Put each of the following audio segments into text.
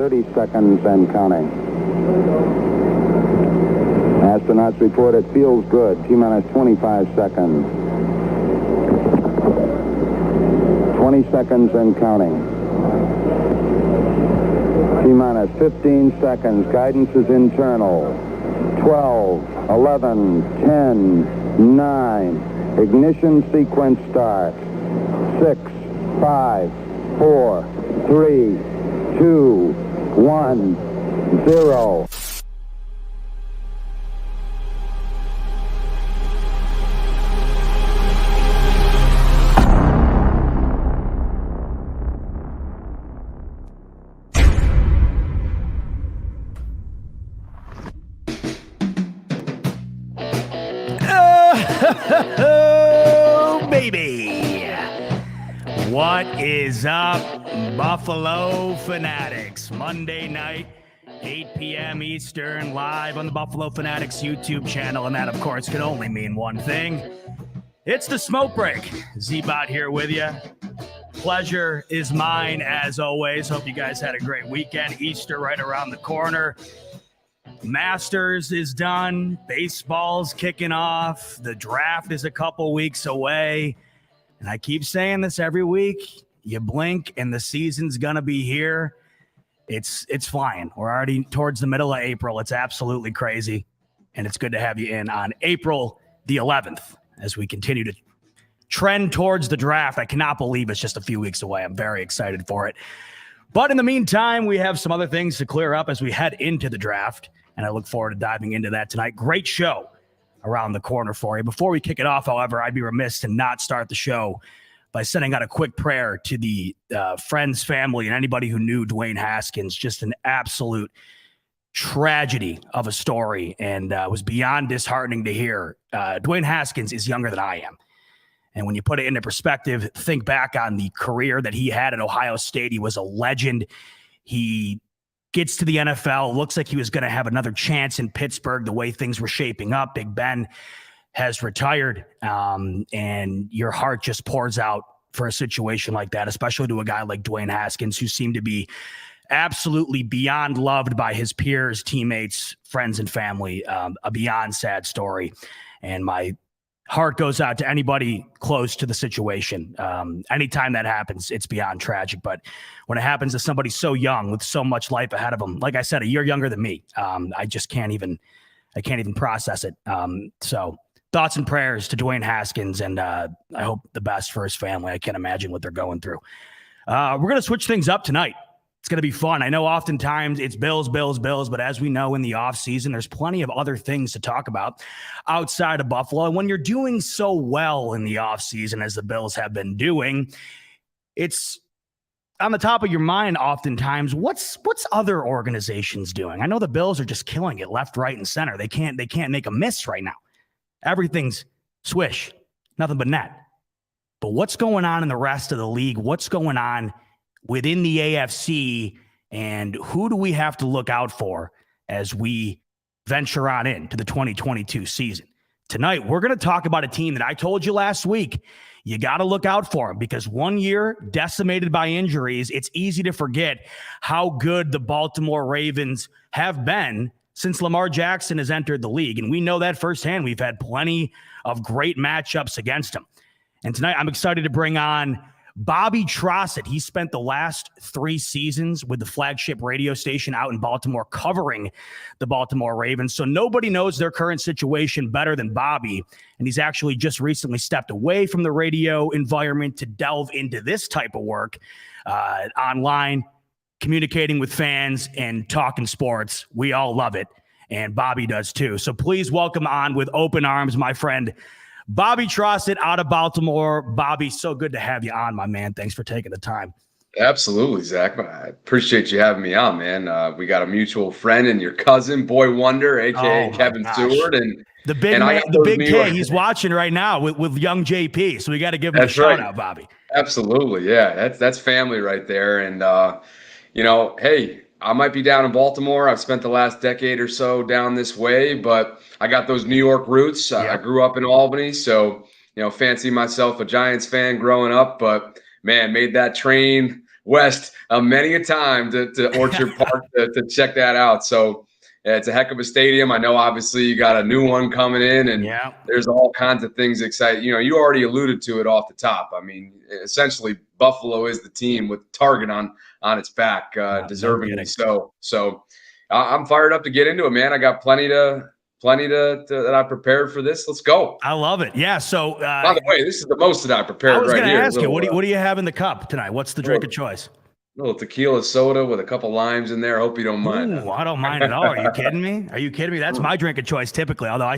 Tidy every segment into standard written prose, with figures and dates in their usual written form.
30 seconds and counting. Astronauts report it feels good. T-minus 25 seconds. 20 seconds and counting. T-minus 15 seconds. Guidance is internal. 12, 11, 10, 9. Ignition sequence starts. 6, 5, 4, 3, 2, 1, 0. Oh, baby. What is up, Buffalo Fanatics? Monday night, 8 p.m. Eastern, live on the Buffalo Fanatics YouTube channel. And that, of course, can only mean one thing. It's the smoke break. Z-Bot here with you. Pleasure is mine, as always. Hope you guys had a great weekend. Easter right around the corner. Masters is done. Baseball's kicking off. The draft is a couple weeks away. And I keep saying this every week. You blink and the season's going to be here. It's flying. We're already towards the middle of April. It's absolutely crazy. And it's good to have you in on April the 11th as we continue to trend towards the draft. I cannot believe it's just a few weeks away. I'm very excited for it. But in the meantime, we have some other things to clear up as we head into the draft. And I look forward to diving into that tonight. Great show around the corner for you. Before we kick it off, however, I'd be remiss to not start the show by sending out a quick prayer to the friends, family, and anybody who knew Dwayne Haskins. Just an absolute tragedy of a story, and was beyond disheartening to hear. Dwayne Haskins is younger than I am. And when you put it into perspective, think back on the career that he had at Ohio State. He was a legend. He gets to the NFL, looks like he was going to have another chance in Pittsburgh the way things were shaping up. Big Ben has retired, and your heart just pours out for a situation like that, especially to a guy like Dwayne Haskins, who seemed to be absolutely beyond loved by his peers, teammates, friends, and family. A beyond sad story. And my heart goes out to anybody close to the situation. Anytime that happens, it's beyond tragic. But when it happens to somebody so young with so much life ahead of them, like I said, a year younger than me, I just can't even process it. So thoughts and prayers to Dwayne Haskins, and I hope the best for his family. I can't imagine what they're going through. We're going to switch things up tonight. It's going to be fun. I know oftentimes it's Bills, but as we know in the offseason, there's plenty of other things to talk about outside of Buffalo. And when you're doing so well in the offseason, as the Bills have been doing, it's on the top of your mind oftentimes. What's other organizations doing? I know the Bills are just killing it left, right, and center. They can't make a miss right now. Everything's swish, nothing but net. But what's going on in the rest of the league? What's going on within the AFC, and who do we have to look out for as we venture on into the 2022 season? Tonight, we're going to talk about a team that I told you last week, you got to look out for them, because 1 year decimated by injuries, it's easy to forget how good the Baltimore Ravens have been since Lamar Jackson has entered the league. And we know that firsthand. We've had plenty of great matchups against him. And tonight, I'm excited to bring on Bobby Trosset. He spent the last 3 seasons with the flagship radio station out in Baltimore covering the Baltimore Ravens. So nobody knows their current situation better than Bobby. And he's actually just recently stepped away from the radio environment to delve into this type of work, online, communicating with fans and talking sports. We all love it. And Bobby does too. So please welcome on with open arms, my friend, Bobby Trosset out of Baltimore. Bobby, so good to have you on, my man. Thanks for taking the time. Absolutely, Zach. I appreciate you having me on, man. We got a mutual friend and your cousin, Boy Wonder, a.k.a. Kevin Stewart. And the big man, the big K, he's watching right now with young JP. So we got to give him a shout out, Bobby. Absolutely, yeah. That's family right there. And, hey, I might be down in Baltimore. I've spent the last decade or so down this way, but I got those New York roots. I grew up in Albany, so fancy myself a Giants fan growing up, but man, made that train west many a time to Orchard Park to check that out. So it's a heck of a stadium. I know obviously you got a new one coming in, and there's all kinds of things exciting. You already alluded to it off the top. I mean, essentially Buffalo is the team with Target on its back, deservingly so. So I'm fired up to get into it, man. I got plenty that I prepared for this. Let's go. I love it. Yeah. So, by the way, this is the most that I prepared. I was going to ask you, what do you have in the cup tonight? What's the drink of choice? A little tequila soda with a couple limes in there. I hope you don't mind. Ooh, I don't mind at all. Are you kidding me? That's my drink of choice typically. Although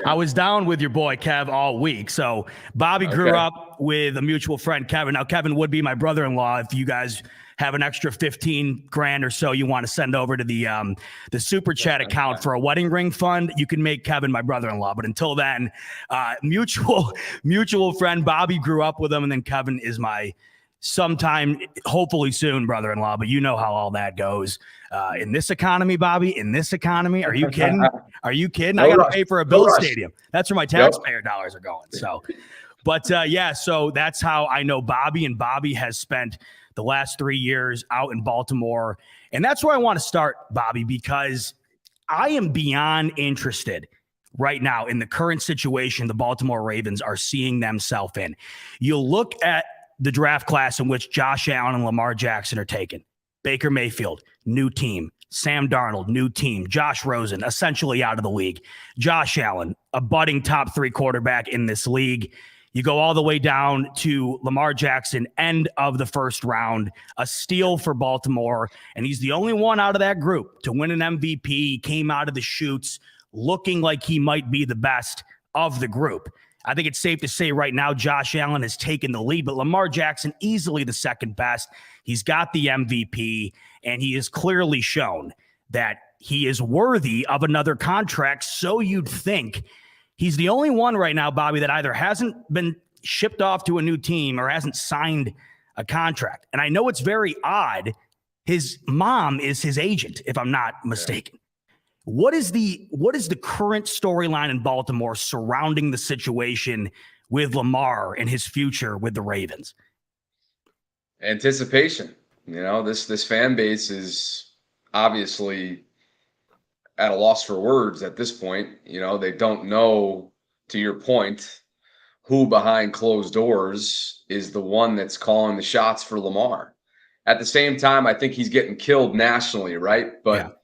I was down with your boy Kev all week. So Bobby grew up with a mutual friend, Kevin. Now Kevin would be my brother-in-law if you guys have an extra 15 grand or so you want to send over to the super chat account for a wedding ring fund, you can make Kevin my brother-in-law. But until then, mutual friend. Bobby grew up with him, and then Kevin is my sometime, hopefully soon, brother-in-law. But you know how all that goes in this economy, Bobby. In this economy, are you kidding? Are you kidding? I got to pay for a Bill Stadium. That's where my taxpayer dollars are going. So, but so that's how I know Bobby, and Bobby has spent the last 3 years out in Baltimore. And that's where I want to start, Bobby, because I am beyond interested right now in the current situation the Baltimore Ravens are seeing themselves in. You look at the draft class in which Josh Allen and Lamar Jackson are taken. Baker Mayfield, new team. Sam Darnold, new team. Josh Rosen, essentially out of the league. Josh Allen, a budding top 3 quarterback in this league. You go all the way down to Lamar Jackson, end of the first round, a steal for Baltimore. And he's the only one out of that group to win an MVP. He came out of the chutes looking like he might be the best of the group. I think it's safe to say right now Josh Allen has taken the lead, but Lamar Jackson easily the second best. He's got the MVP, and he has clearly shown that he is worthy of another contract. So you'd think he's the only one right now, Bobby, that either hasn't been shipped off to a new team or hasn't signed a contract. And I know it's very odd. His mom is his agent, if I'm not mistaken. What is the current storyline in Baltimore surrounding the situation with Lamar and his future with the Ravens? Anticipation. This fan base is obviously at a loss for words at this point. They don't know, to your point, who behind closed doors is the one that's calling the shots for Lamar. At the same time, I think he's getting killed nationally, right? But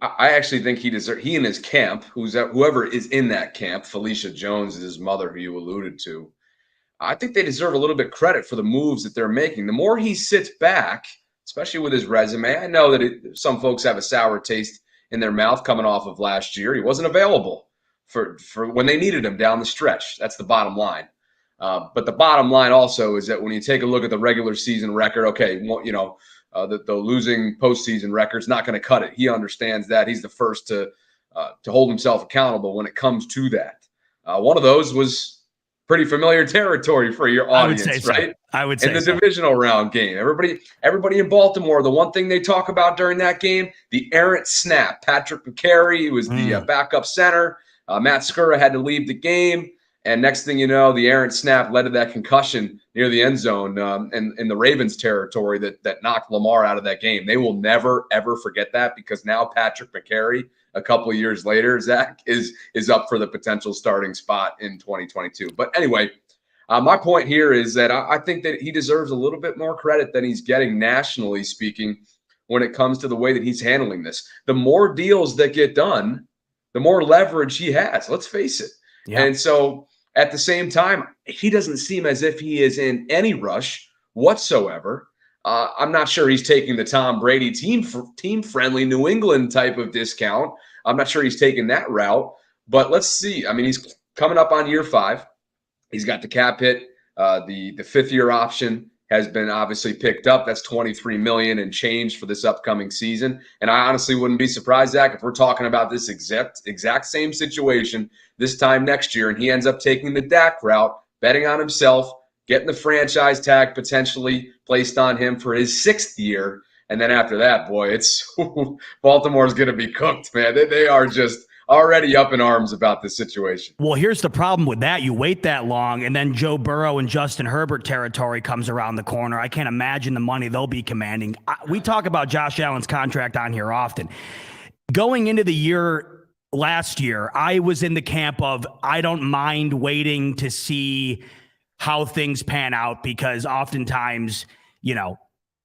I actually think he and his camp, whoever is in that camp, Felicia Jones is his mother, who you alluded to. I think they deserve a little bit credit for the moves that they're making. The more he sits back, especially with his resume, I know that some folks have a sour taste in their mouth coming off of last year. He wasn't available for when they needed him down the stretch. That's the bottom line. But the bottom line also is that when you take a look at the regular season record, the losing postseason record's not going to cut it. He understands that. He's the first to hold himself accountable when it comes to that. One of those was pretty familiar territory for your audience, right? I would say in the divisional round game. Everybody in Baltimore, the one thing they talk about during that game, the errant snap. Patrick McCary was the backup center. Matt Skura had to leave the game. And next thing you know, the errant snap led to that concussion near the end zone in the Ravens territory that knocked Lamar out of that game. They will never, ever forget that, because now Patrick McCary, a couple of years later, Zach, is up for the potential starting spot in 2022. But anyway, my point here is that I think that he deserves a little bit more credit than he's getting nationally speaking when it comes to the way that he's handling this. The more deals that get done, the more leverage he has. Let's face it. Yeah. And so at the same time, he doesn't seem as if he is in any rush whatsoever. I'm not sure he's taking the Tom Brady team-friendly New England type of discount. I'm not sure he's taking that route. But let's see. I mean, he's coming up on year 5. He's got the cap hit. The fifth-year option has been obviously picked up. That's $23 million and change for this upcoming season. And I honestly wouldn't be surprised, Zach, if we're talking about this exact same situation this time next year, and he ends up taking the Dak route, betting on himself, getting the franchise tag potentially placed on him for his 6th year. And then after that, boy, it's Baltimore's going to be cooked, man. They are just already up in arms about this situation. Well, here's the problem with that. You wait that long, and then Joe Burrow and Justin Herbert territory comes around the corner. I can't imagine the money they'll be commanding. We talk about Josh Allen's contract on here often. Going into the year last year, I was in the camp of I don't mind waiting to see how things pan out, because oftentimes,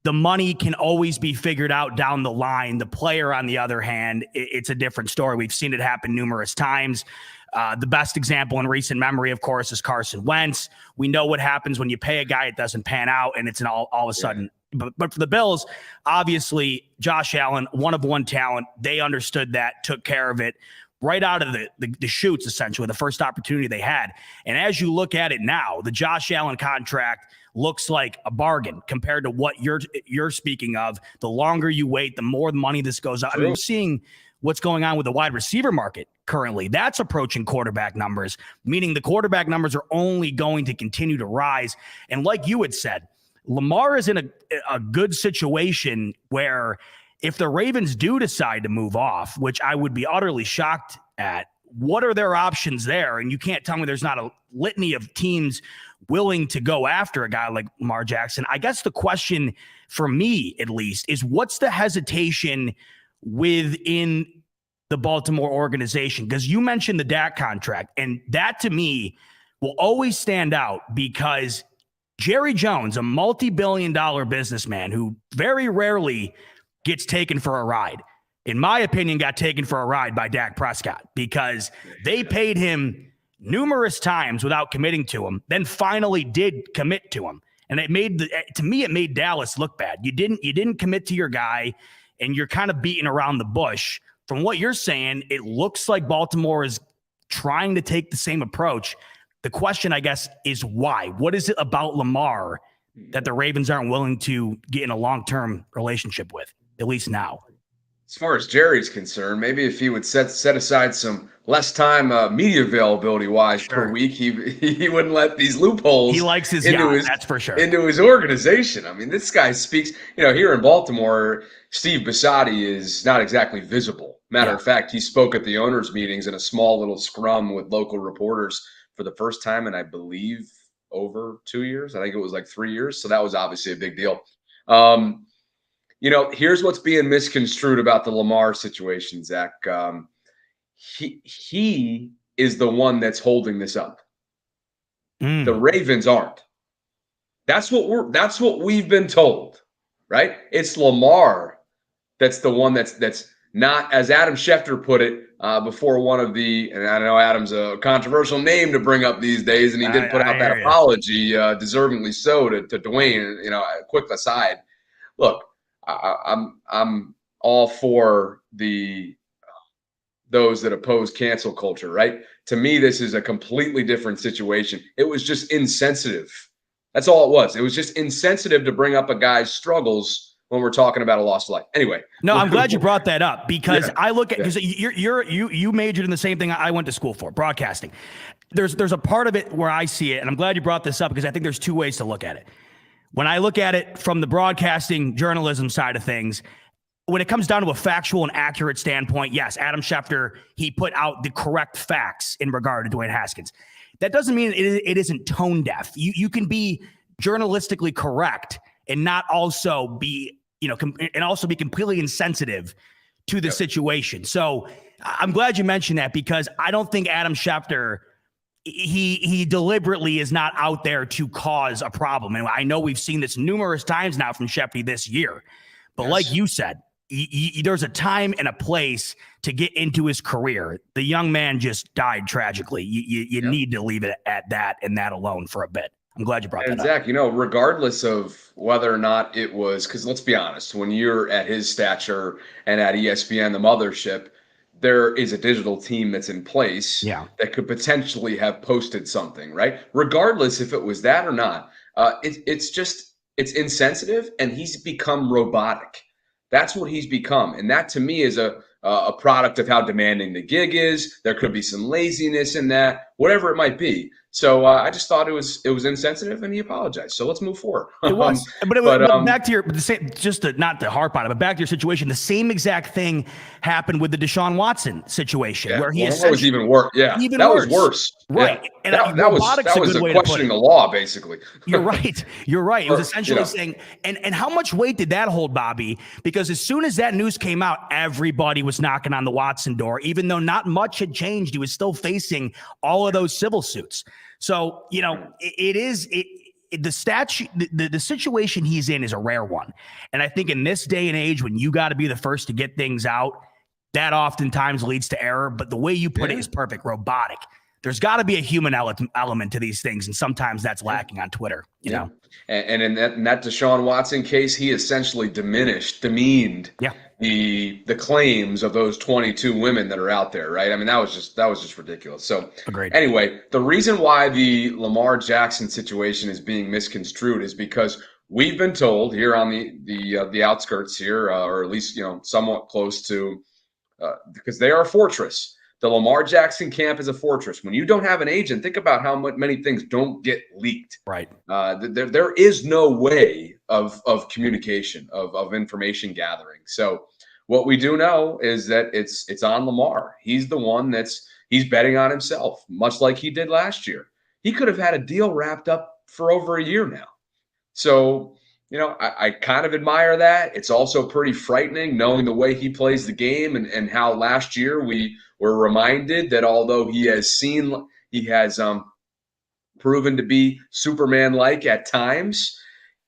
the money can always be figured out down the line. The player, on the other hand, it's a different story. We've seen it happen numerous times. The best example in recent memory, of course, is Carson Wentz. We know what happens when you pay a guy, it doesn't pan out, and it's all of a sudden. But for the Bills, obviously, Josh Allen, one of one talent, they understood that, took care of it right out of the chutes, essentially, the first opportunity they had. And as you look at it now, the Josh Allen contract looks like a bargain compared to what you're speaking of. The longer you wait, the more money this goes up. I mean, we're seeing what's going on with the wide receiver market currently. That's approaching quarterback numbers, meaning the quarterback numbers are only going to continue to rise. And like you had said, Lamar is in a good situation where if the Ravens do decide to move off, which I would be utterly shocked at, what are their options there? And you can't tell me there's not a litany of teams willing to go after a guy like Lamar Jackson. I guess the question for me, at least, is what's the hesitation within the Baltimore organization? Because you mentioned the Dak contract, and that to me will always stand out because Jerry Jones, a multi-billion-dollar businessman who very rarely gets taken for a ride, in my opinion, got taken for a ride by Dak Prescott because they paid him numerous times without committing to him, then finally did commit to him. And it made Dallas look bad. You didn't commit to your guy, and you're kind of beating around the bush. From what you're saying, it looks like Baltimore is trying to take the same approach. The question, I guess, is why? What is it about Lamar that the Ravens aren't willing to get in a long-term relationship with, at least now? As far as Jerry's concerned, maybe if he would set aside some less time media availability wise per week, he wouldn't let these loopholes. He likes his yacht, that's for sure. Into his organization. I mean, this guy speaks. Here in Baltimore, Steve Bisciotti is not exactly visible. Matter of fact, he spoke at the owners' meetings in a small little scrum with local reporters for the first time in, I believe, over 2 years. I think it was like 3 years. So that was obviously a big deal. Here's what's being misconstrued about the Lamar situation, Zach. He is the one that's holding this up. The Ravens aren't. That's what we've been told, right? It's Lamar that's the one that's not, as Adam Schefter put it before one of the, and I know Adam's a controversial name to bring up these days, and he did put out that apology, deservingly so, to Dwayne. A quick aside. Look, I'm all for those that oppose cancel culture, right? To me, this is a completely different situation. It was just insensitive. That's all it was. It was just insensitive to bring up a guy's struggles when we're talking about a lost life. Anyway. No, I'm glad you brought that up because I look at, because you majored in the same thing I went to school for, broadcasting. There's a part of it where I see it, and I'm glad you brought this up because I think there's two ways to look at it. When I look at it from the broadcasting journalism side of things, when it comes down to a factual and accurate standpoint, yes, Adam Schefter, he put out the correct facts in regard to Dwayne Haskins. That doesn't mean it isn't tone deaf. You can be journalistically correct and not also be, and also be completely insensitive to the situation. So I'm glad you mentioned that because I don't think Adam Schefter, he deliberately is not out there to cause a problem. And I know we've seen this numerous times now from Schefter this year. But like you said, there's a time and a place to get into his career. The young man just died tragically. You need to leave it at that and that alone for a bit. I'm glad you brought that up. Zach, regardless of whether or not it was, because let's be honest, when you're at his stature and at ESPN, the mothership, there is a digital team that's in place that could potentially have posted something, right? Regardless if it was that or not, it's insensitive, and he's become robotic. That's what he's become. And that to me is a product of how demanding the gig is. There could be some laziness in that, whatever it might be. Yeah. I just thought it was insensitive, and he apologized. So let's move forward. It was, but back to not to harp on it, but back to your situation. The same exact thing happened with the Deshaun Watson situation, where he was even worse. Yeah, was worse. Right, yeah. and that was a questioning the law, basically. You're right. It was essentially saying, and how much weight did that hold, Bobby? Because as soon as that news came out, everybody was knocking on the Watson door, even though not much had changed. He was still facing all of those civil suits. So, the statute, the situation he's in is a rare one. And I think in this day and age, when you got to be the first to get things out, that oftentimes leads to error. But the way you put it is perfect, robotic. There's got to be a human element to these things. And sometimes that's lacking on Twitter, you know? And in that Deshaun Watson case, he essentially demeaned the claims of those 22 women that are out there, right? I mean, that was just ridiculous. So agreed. Anyway, the reason why the Lamar Jackson situation is being misconstrued is because we've been told here on the outskirts here, or at least somewhat close to, because they are a fortress. The Lamar Jackson camp is a fortress. When you don't have an agent, think about how many things don't get leaked. Right. There is no way of communication, of information gathering. So what we do know is that it's on Lamar. He's the one he's betting on himself, much like he did last year. He could have had a deal wrapped up for over a year now. So, I kind of admire that. It's also pretty frightening knowing the way he plays the game and how last year we were reminded that although he has proven to be Superman-like at times,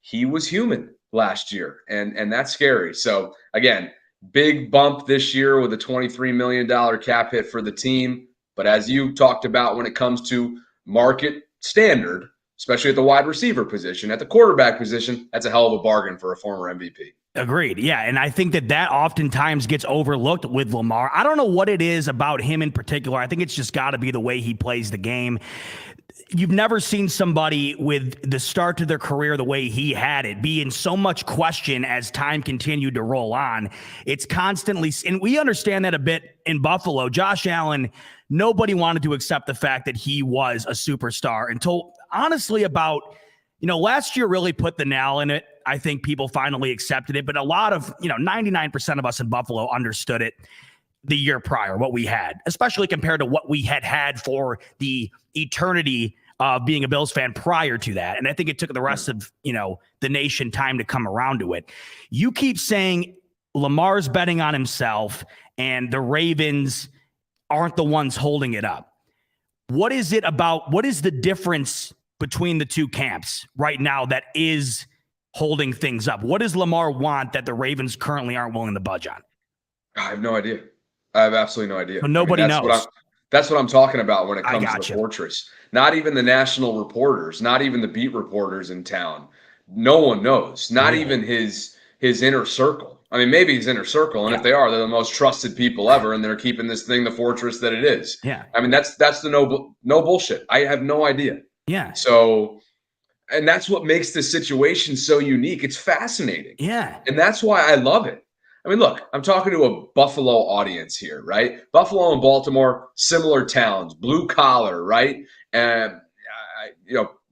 he was human last year, and that's scary. So again, big bump this year with a $23 million cap hit for the team. But as you talked about, when it comes to market standard, especially at the wide receiver position, at the quarterback position, that's a hell of a bargain for a former MVP. Agreed. Yeah. And I think that oftentimes gets overlooked with Lamar. I don't know what it is about him in particular. I think it's just got to be the way he plays the game. You've never seen somebody with the start to their career the way he had it be in so much question as time continued to roll on. It's constantly, and we understand that a bit in Buffalo. Josh Allen, nobody wanted to accept the fact that he was a superstar until honestly about, last year really put the nail in it. I think people finally accepted it, but a lot of, 99% of us in Buffalo understood it the year prior, what we had, especially compared to what we had for the eternity of being a Bills fan prior to that. And I think it took the rest of, the nation time to come around to it. You keep saying Lamar's betting on himself and the Ravens aren't the ones holding it up. What is the difference between the two camps right now that is holding things up? What does Lamar want that the Ravens currently aren't willing to budge on? I have no idea. I have absolutely no idea. But nobody knows. That's what I'm talking about when it comes to the fortress. Not even the national reporters, not even the beat reporters in town. No one knows. Not even his inner circle. I mean, maybe his inner circle, and if they are, they're the most trusted people ever, and they're keeping this thing the fortress that it is. Yeah. I mean, that's the no bullshit. I have no idea. Yeah. So, and that's what makes this situation so unique. It's fascinating. Yeah. And that's why I love it. I mean, look, I'm talking to a Buffalo audience here, right? Buffalo and Baltimore, similar towns, blue collar, right? And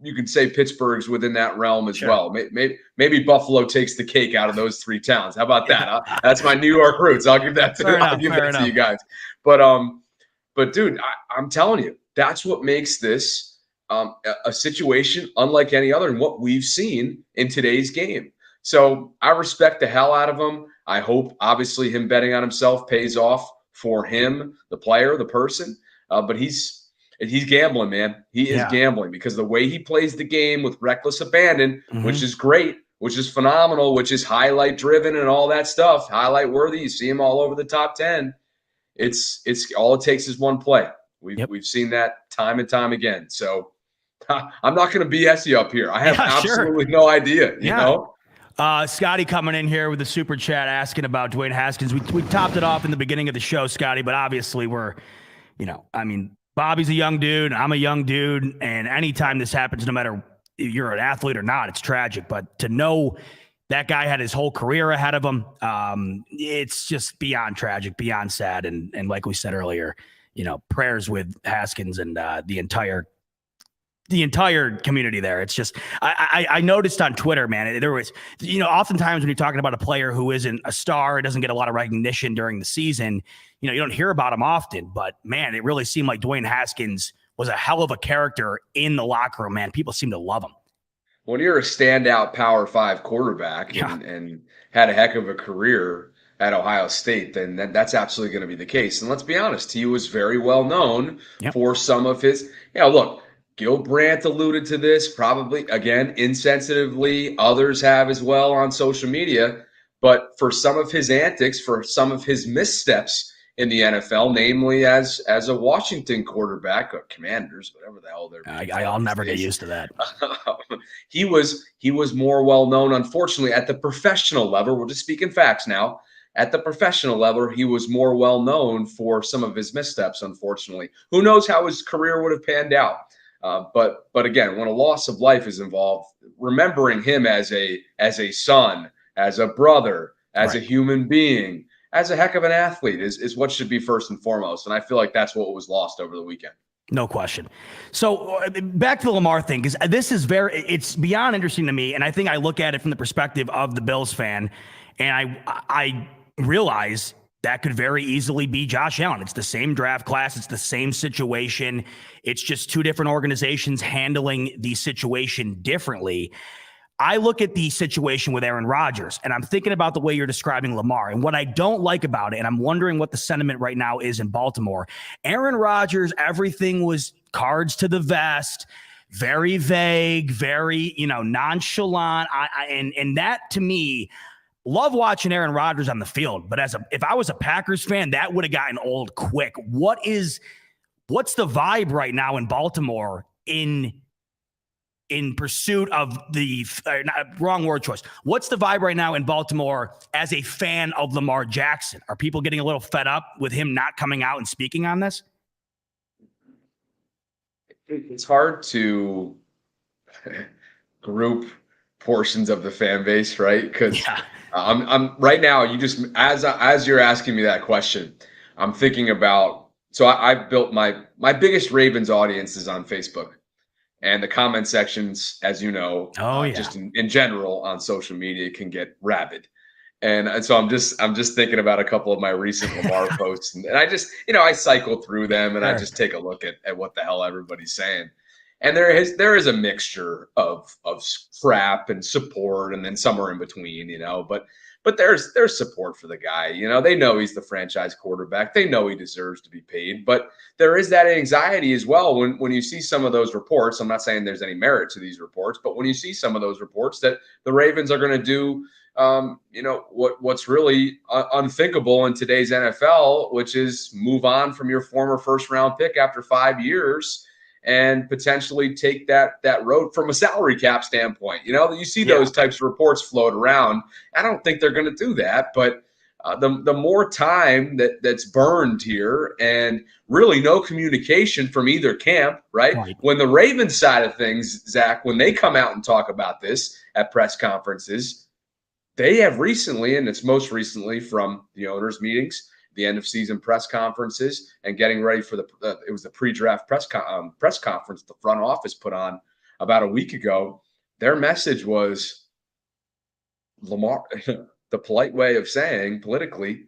you can say Pittsburgh's within that realm as well. Maybe Buffalo takes the cake out of those three towns. How about that? That's my New York roots. I'll give that to you guys. But dude, I'm telling you, that's what makes this a situation unlike any other and what we've seen in today's game. So I respect the hell out of him. I hope, obviously, him betting on himself pays off for him, the player, the person. But he's gambling, man. He is gambling because the way he plays the game with reckless abandon, which is great, which is phenomenal, which is highlight driven and all that stuff, highlight worthy. You see him all over the top 10. It's all it takes is one play. We've seen that time and time again. So I'm not going to BS you up here. I have absolutely no idea. You know. Scotty coming in here with a super chat asking about Dwayne Haskins. We topped it off in the beginning of the show, Scotty, but obviously Bobby's a young dude. I'm a young dude. And anytime this happens, no matter if you're an athlete or not, it's tragic. But to know that guy had his whole career ahead of him, it's just beyond tragic, beyond sad. And like we said earlier, prayers with Haskins and the entire the entire community there. It's just, I noticed on Twitter, man, there was, oftentimes when you're talking about a player who isn't a star, doesn't get a lot of recognition during the season, you don't hear about him often, but man, it really seemed like Dwayne Haskins was a hell of a character in the locker room, man. People seem to love him. When you're a standout Power 5 quarterback and had a heck of a career at Ohio State, then that's absolutely going to be the case. And let's be honest, he was very well known for some of his, look, Gil Brandt alluded to this, probably, again, insensitively. Others have as well on social media. But for some of his antics, for some of his missteps in the NFL, namely as a Washington quarterback or Commanders, whatever the hell they're. I'll never get used to that. He was more well known, unfortunately, at the professional level. We're just speaking facts now. At the professional level, he was more well known for some of his missteps, unfortunately. Who knows how his career would have panned out? But again, when a loss of life is involved, remembering him as a son, as a brother, as a human being, as a heck of an athlete is what should be first and foremost. And I feel like that's what was lost over the weekend. No question. So back to the Lamar thing, because this is it's beyond interesting to me. And I think I look at it from the perspective of the Bills fan, and I realize that could very easily be Josh Allen. It's the same draft class. It's the same situation. It's just two different organizations handling the situation differently. I look at the situation with Aaron Rodgers, and I'm thinking about the way you're describing Lamar. And what I don't like about it, and I'm wondering what the sentiment right now is in Baltimore, Aaron Rodgers, everything was cards to the vest, very vague, very, nonchalant. And that, to me, love watching Aaron Rodgers on the field. But if I was a Packers fan, that would have gotten old quick. What's the vibe right now in Baltimore in pursuit of wrong word choice? What's the vibe right now in Baltimore as a fan of Lamar Jackson? Are people getting a little fed up with him not coming out and speaking on this? It's hard to group portions of the fan base, right? Because I'm right now, you just, as you're asking me that question, I'm thinking about, so I've built my biggest Ravens audience is on Facebook. And the comment sections, as you know, just in general on social media can get rabid. And so I'm just thinking about a couple of my recent Lamar posts. And I just, I cycle through them and I just take a look at what the hell everybody's saying. And there is a mixture of crap and support and then somewhere in between, but there's support for the guy. They know he's the franchise quarterback. They know he deserves to be paid. But there is that anxiety as well when you see some of those reports. I'm not saying there's any merit to these reports, but when you see some of those reports that the Ravens are going to do, what's really unthinkable in today's NFL, which is move on from your former first-round pick after 5 years and potentially take that road from a salary cap standpoint. You see those types of reports float around. I don't think they're going to do that, but the more time that's burned here and really no communication from either camp, right? When the Ravens side of things, Zach, when they come out and talk about this at press conferences, they have recently, and it's most recently from the owners' meetings, the end of season press conferences, and getting ready for it was the pre-draft press conference the front office put on about a week ago. Their message was Lamar, the polite way of saying politically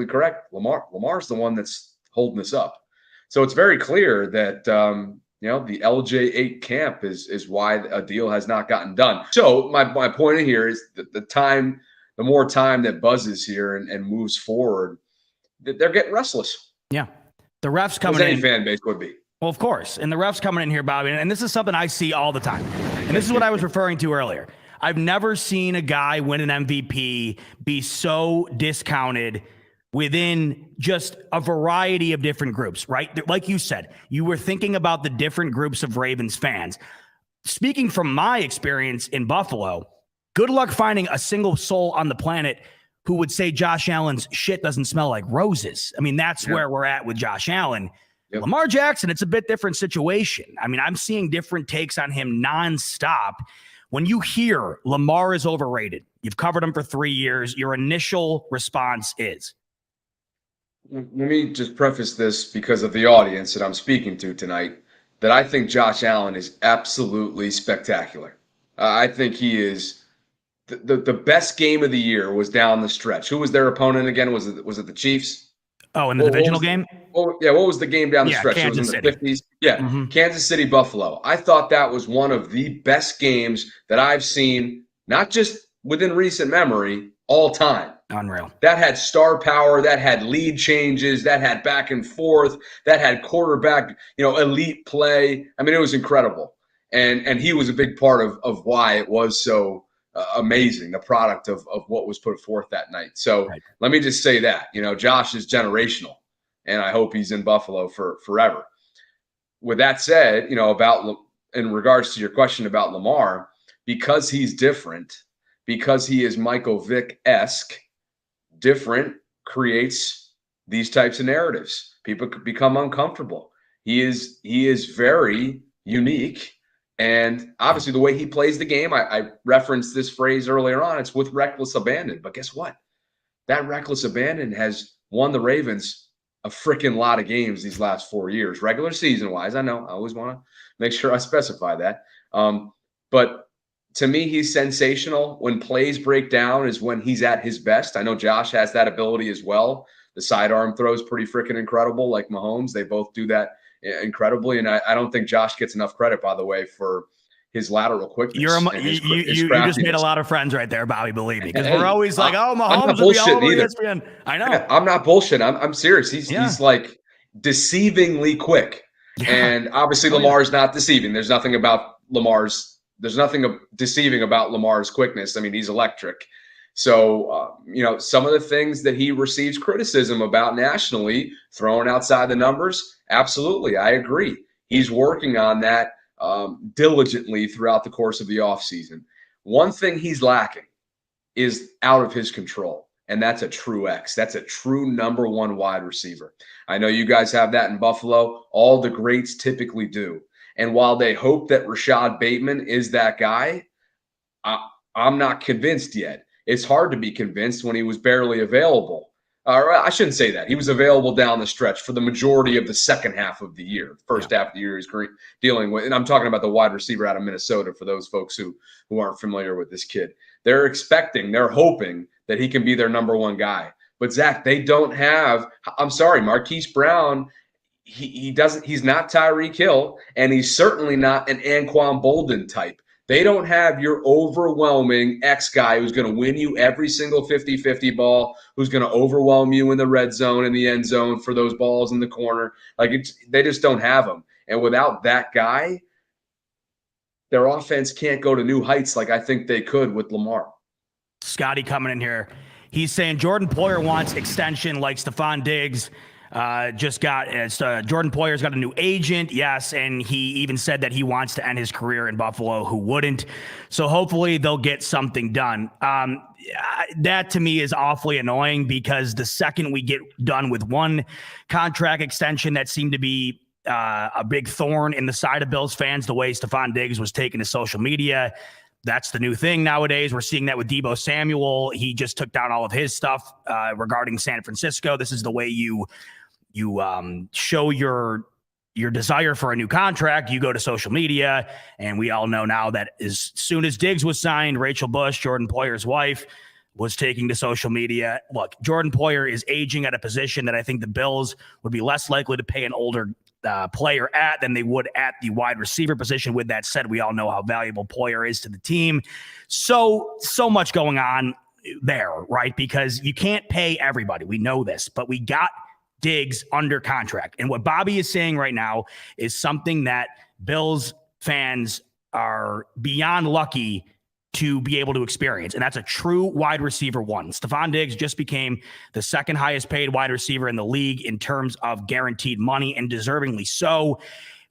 correct. Lamar's the one that's holding this up. So it's very clear that the LJ8 camp is why a deal has not gotten done. So my point here is that the more time that buzzes here and moves forward, they're getting restless. Yeah. The refs coming in. As any fan base would be. Well, of course. And the refs coming in here, Bobby, and this is something I see all the time. And this is what I was referring to earlier. I've never seen a guy win an MVP be so discounted within just a variety of different groups, right? Like you said, you were thinking about the different groups of Ravens fans. Speaking from my experience in Buffalo, good luck finding a single soul on the planet who would say Josh Allen's shit doesn't smell like roses. I mean, that's where we're at with Josh Allen. Yep. Lamar Jackson, it's a bit different situation. I mean, I'm seeing different takes on him nonstop. When you hear Lamar is overrated, you've covered him for 3 years, your initial response is? Let me just preface this because of the audience that I'm speaking to tonight. that I think Josh Allen is absolutely spectacular. I think he is the best game of the year was down the stretch. Who was their opponent again? Was it the Chiefs? Oh, in the divisional game? What was the game down the stretch? Kansas It was in the City. 50s. Yeah, Kansas City, Buffalo. I thought that was one of the best games that I've seen, not just within recent memory, all time. Unreal. That had star power, that had lead changes, that had back and forth, that had quarterback, elite play. I mean, it was incredible. And he was a big part of why it was so amazing, the product of what was put forth that night. So Let me just say that, Josh is generational, and I hope he's in Buffalo for forever. With that said, in regards to your question about Lamar, because he's different, because he is Michael Vick-esque, different creates these types of narratives. People could become uncomfortable. He is very unique. And obviously the way he plays the game, I referenced this phrase earlier on, it's with reckless abandon. But guess what? That reckless abandon has won the Ravens a freaking lot of games these last 4 years, regular season wise. I know I always want to make sure I specify that. But to me, he's sensational. When plays break down is when he's at his best. I know Josh has that ability as well. The sidearm throw is pretty freaking incredible, like Mahomes. They both do that incredibly. And I don't think Josh gets enough credit, by the way, for his lateral quickness. You just made a lot of friends right there, Bobby, believe me. Because we're always like, Mahomes will be all over ESPN. I know. Yeah, I'm not bullshitting. I'm serious. He's like deceivingly quick. Yeah. And obviously Lamar's not deceiving. There's nothing deceiving about Lamar's quickness. I mean, he's electric. So, some of the things that he receives criticism about nationally, throwing outside the numbers, absolutely, I agree. He's working on that diligently throughout the course of the offseason. One thing he's lacking is out of his control, and that's a true X. That's a true number one wide receiver. I know you guys have that in Buffalo. All the greats typically do. And while they hope that Rashad Bateman is that guy, I'm not convinced yet. It's hard to be convinced when he was barely available. I shouldn't say that. He was available down the stretch for the majority of the second half of the year. First half of the year he's dealing with, and I'm talking about the wide receiver out of Minnesota for those folks who aren't familiar with this kid. They're hoping that he can be their number one guy. But Zach, they don't have, I'm sorry, Marquise Brown, he's not Tyreek Hill, and he's certainly not an Anquan Bolden type. They don't have your overwhelming X guy who's going to win you every single 50-50 ball, who's going to overwhelm you in the red zone, in the end zone for those balls in the corner. They just don't have him. And without that guy, their offense can't go to new heights like I think they could with Lamar. Scotty coming in here. He's saying Jordan Poyer wants extension like Stephon Diggs. Jordan Poyer's got a new agent. Yes. And he even said that he wants to end his career in Buffalo. Who wouldn't? So hopefully they'll get something done. That to me is awfully annoying because the second we get done with one contract extension that seemed to be a big thorn in the side of Bills fans, the way Stephon Diggs was taken to social media, that's the new thing nowadays. We're seeing that with Deebo Samuel. He just took down all of his stuff regarding San Francisco. This is the way you show your desire for a new contract. You go to social media, and we all know now that as soon as Diggs was signed, Rachel Bush, Jordan Poyer's wife, was taking to social media. Look, Jordan Poyer is aging at a position that I think the Bills would be less likely to pay an older player at than they would at the wide receiver position. With that said, we all know how valuable Poyer is to the team. So much going on there, right? Because you can't pay everybody. We know this, but we got Diggs under contract. And what Bobby is saying right now is something that Bills fans are beyond lucky to be able to experience. And that's a true wide receiver one. Stephon Diggs just became the second highest paid wide receiver in the league in terms of guaranteed money, and deservingly so.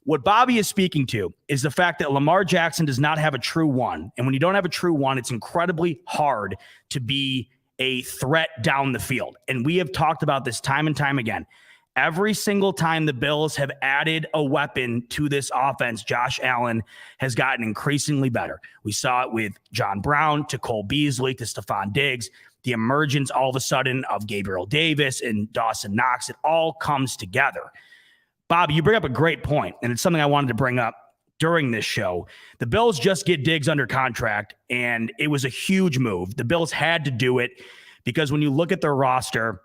What Bobby is speaking to is the fact that Lamar Jackson does not have a true one. And when you don't have a true one, it's incredibly hard to be a threat down the field. And we have talked about this time and time again. Every single time the Bills have added a weapon to this offense, Josh Allen has gotten increasingly better. We saw it with John Brown to Cole Beasley to Stephon Diggs, the emergence all of a sudden of Gabriel Davis and Dawson Knox. It all comes together. Bob, you bring up a great point, and it's something I wanted to bring up during this show. The Bills just get Diggs under contract, and it was a huge move. The Bills had to do it because when you look at their roster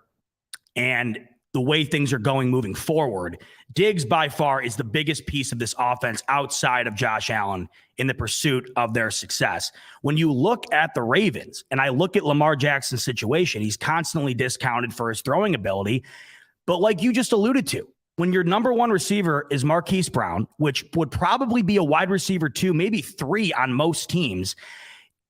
and the way things are going moving forward, Diggs by far is the biggest piece of this offense outside of Josh Allen in the pursuit of their success. When you look at the Ravens, and I look at Lamar Jackson's situation, he's constantly discounted for his throwing ability. But like you just alluded to, when your number one receiver is Marquise Brown, which would probably be a wide receiver 2, maybe 3 on most teams,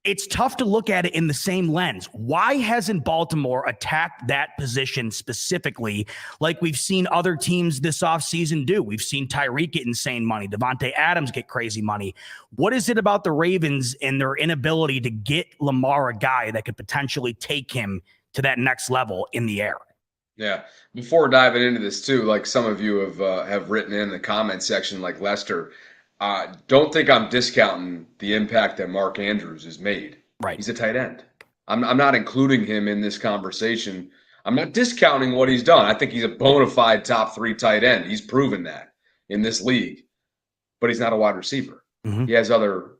it's tough to look at it in the same lens. Why hasn't Baltimore attacked that position specifically like we've seen other teams this offseason do? We've seen Tyreek get insane money, Devontae Adams get crazy money. What is it about the Ravens and their inability to get Lamar a guy that could potentially take him to that next level in the air? Yeah. Before diving into this too, like some of you have written in the comment section, like Lester, don't think I'm discounting the impact that Mark Andrews has made. Right. He's a tight end. I'm not including him in this conversation. I'm not discounting what he's done. I think he's a bona fide top 3 tight end. He's proven that in this league, but he's not a wide receiver. Mm-hmm. He has other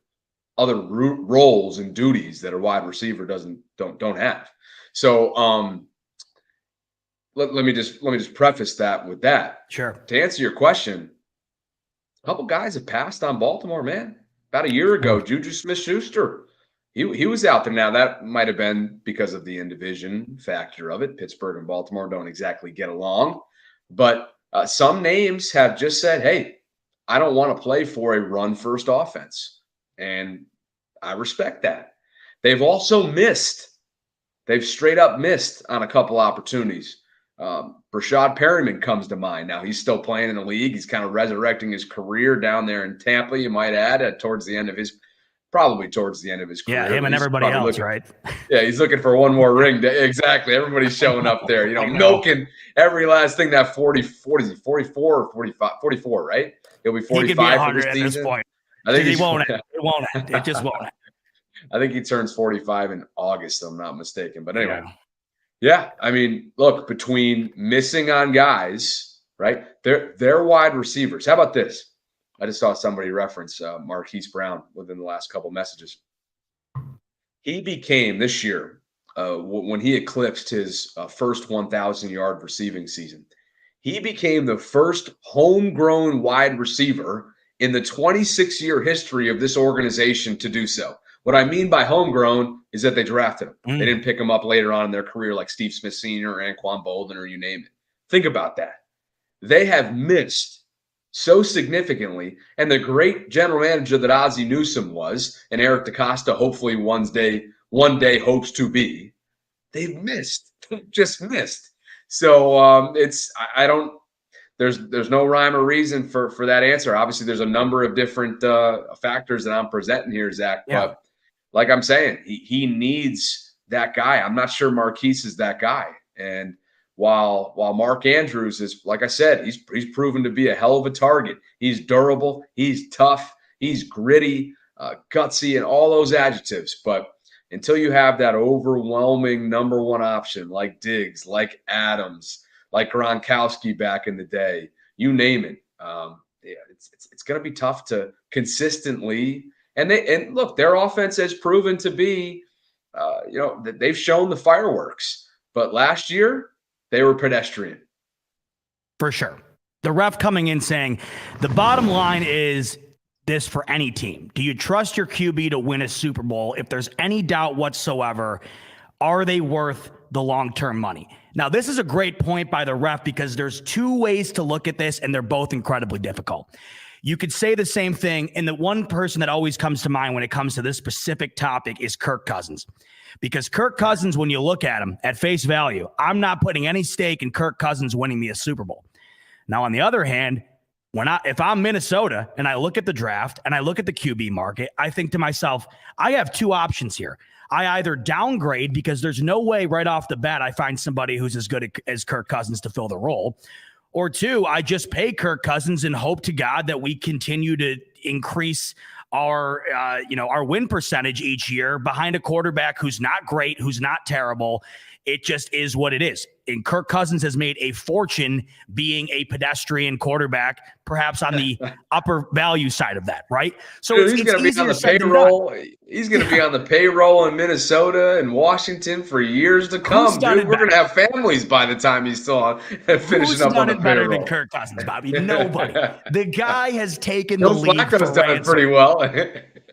roles and duties that a wide receiver don't have. So, let me just preface that with that. Sure. To answer your question, a couple guys have passed on Baltimore, man. About a year ago, Juju Smith-Schuster, he was out there. Now, that might have been because of the in-division factor of it. Pittsburgh and Baltimore don't exactly get along. But some names have just said, hey, I don't want to play for a run-first offense. And I respect that. They've also missed. They've straight up missed on a couple opportunities. Brashad Perryman comes to mind. Now, he's still playing in the league. He's kind of resurrecting his career down there in Tampa, you might add, towards the end of his career. Yeah, him and everybody else, right? Yeah, he's looking for one more ring. Exactly. Everybody's showing up there, milking every last thing. That 44 or 45, 44, right? He'll be 45 he could be 100 for this at this point. I think It won't end. It just won't end. I think he turns 45 in August, if I'm not mistaken. But anyway. Yeah, I mean, look, between missing on guys, right? They're wide receivers. How about this? I just saw somebody reference Marquise Brown within the last couple messages. He became this year, when he eclipsed his first 1,000-yard receiving season, he became the first homegrown wide receiver in the 26-year history of this organization to do so. What I mean by homegrown is that they drafted him. They didn't pick him up later on in their career like Steve Smith Sr. or Anquan Bolden or you name it. Think about that. They have missed so significantly, and the great general manager that Ozzie Newsome was, and Eric DaCosta hopefully one day hopes to be, they've missed. Just missed. So there's no rhyme or reason for that answer. Obviously, there's a number of different factors that I'm presenting here, Zach. Yeah. But like I'm saying, he needs that guy. I'm not sure Marquise is that guy. And while Mark Andrews is, like I said, he's proven to be a hell of a target. He's durable. He's tough. He's gritty, gutsy, and all those adjectives. But until you have that overwhelming number one option like Diggs, like Adams, like Gronkowski back in the day, you name it. It's going to be tough to consistently. And look, their offense has proven to be, they've shown the fireworks. But last year, they were pedestrian. For sure. The ref coming in saying, the bottom line is this for any team. Do you trust your QB to win a Super Bowl? If there's any doubt whatsoever, are they worth the long-term money? Now, this is a great point by the ref because there's two ways to look at this, and they're both incredibly difficult. You could say the same thing, and the one person that always comes to mind when it comes to this specific topic is Kirk Cousins. Because Kirk Cousins, when you look at him at face value, I'm not putting any stake in Kirk Cousins winning me a Super Bowl. Now, on the other hand, if I'm Minnesota and I look at the draft and I look at the QB market, I think to myself, I have two options here. I either downgrade because there's no way right off the bat I find somebody who's as good as Kirk Cousins to fill the role. Or two, I just pay Kirk Cousins and hope to God that we continue to increase our win percentage each year behind a quarterback who's not great, who's not terrible. It just is what it is. and Kirk Cousins has made a fortune being a pedestrian quarterback, perhaps on the upper value side of that, right? So Dude, he's going to be on the payroll. He's going to be on the payroll in Minnesota and Washington for years to come, dude. We're going to have families by the time he's still finishing up on the payroll. Who's done it better than Kirk Cousins, Bobby? Nobody. The guy has taken the lead. Flacco's done it pretty well.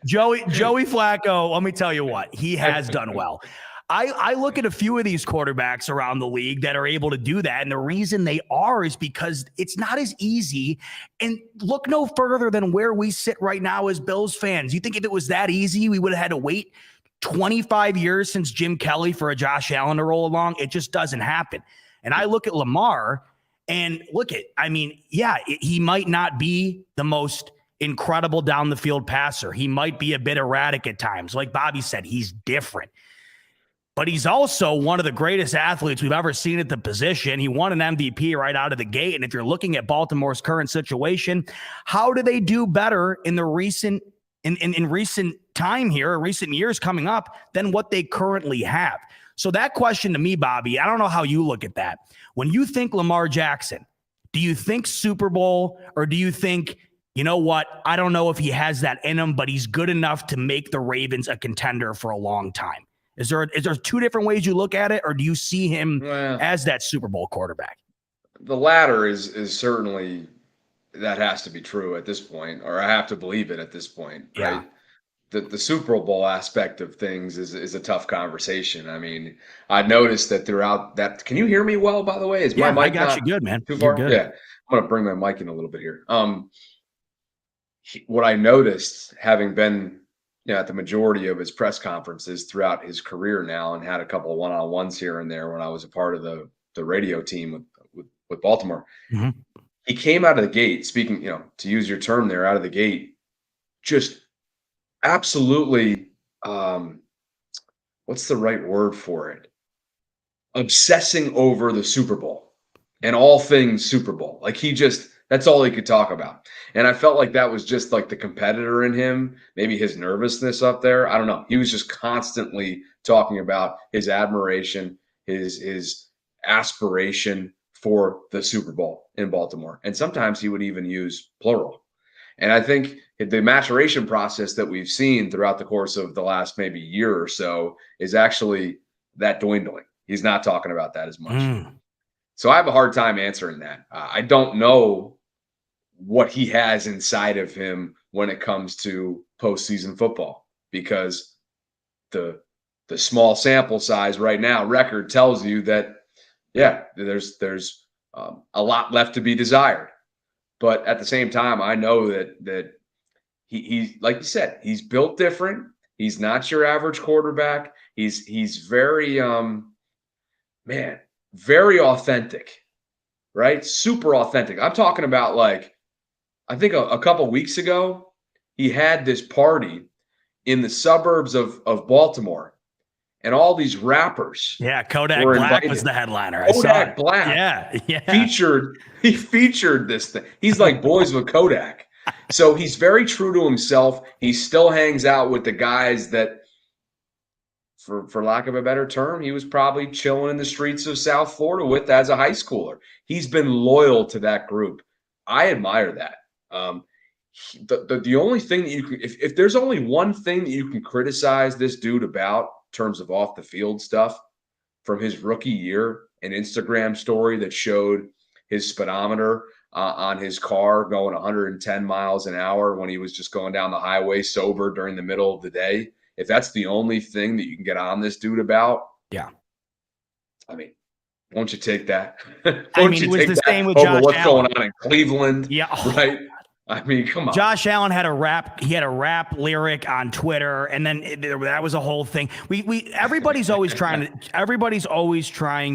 Joey Flacco, let me tell you what, he has done well. I look at a few of these quarterbacks around the league that are able to do that. And the reason they are is because it's not as easy. And look no further than where we sit right now as Bills fans. You think if it was that easy, we would have had to wait 25 years since Jim Kelly for a Josh Allen to roll along? It just doesn't happen. And I look at Lamar and he might not be the most incredible down the field passer. He might be a bit erratic at times. Like Bobby said, he's different. But he's also one of the greatest athletes we've ever seen at the position. He won an MVP right out of the gate. And if you're looking at Baltimore's current situation, how do they do better in the recent time here, or recent years coming up, than what they currently have? So that question to me, Bobby, I don't know how you look at that. When you think Lamar Jackson, do you think Super Bowl, or do you think, you know what, I don't know if he has that in him, but he's good enough to make the Ravens a contender for a long time? Is there two different ways you look at it, or do you see him as that Super Bowl quarterback? The latter is certainly, that has to be true at this point, or I have to believe it at this point, right? The Super Bowl aspect of things is a tough conversation. I mean, I noticed that throughout that. Can you hear me well, by the way? Is my mic I got you good, man. Too far? Good. Yeah, I'm gonna bring my mic in a little bit here. What I noticed, having been at the majority of his press conferences throughout his career now, and had a couple of one-on-ones here and there when I was a part of the radio team with Baltimore. Mm-hmm. He came out of the gate, speaking, to use your term there, out of the gate, just absolutely, what's the right word for it? Obsessing over the Super Bowl and all things Super Bowl. Like that's all he could talk about. And I felt like that was just like the competitor in him, maybe his nervousness up there. I don't know. He was just constantly talking about his admiration, his aspiration for the Super Bowl in Baltimore. And sometimes he would even use plural. And I think the maturation process that we've seen throughout the course of the last maybe year or so is actually that dwindling. He's not talking about that as much. So I have a hard time answering that. I don't know what he has inside of him when it comes to postseason football, because the small sample size right now record tells you that, there's a lot left to be desired. But at the same time, I know that he, like you said, he's built different. He's not your average quarterback. He's very, very authentic, right? Super authentic. I'm talking about, like, I think a couple weeks ago, he had this party in the suburbs of Baltimore, and all these rappers. Yeah, Kodak Black was the headliner. Kodak Black. He featured this thing. He's like boys with Kodak. So he's very true to himself. He still hangs out with the guys that, for lack of a better term, he was probably chilling in the streets of South Florida with as a high schooler. He's been loyal to that group. I admire that. The only thing that you can, if there's only one thing that you can criticize this dude about in terms of off the field stuff from his rookie year, an Instagram story that showed his speedometer on his car going 110 miles an hour when he was just going down the highway sober during the middle of the day. If that's the only thing that you can get on this dude about, I mean, won't you take that? It was the same with Josh what's Allen. going on in Cleveland? Right? I mean, come on. Josh Allen had a rap. He had a rap lyric on Twitter, and then that was a whole thing. Everybody's always trying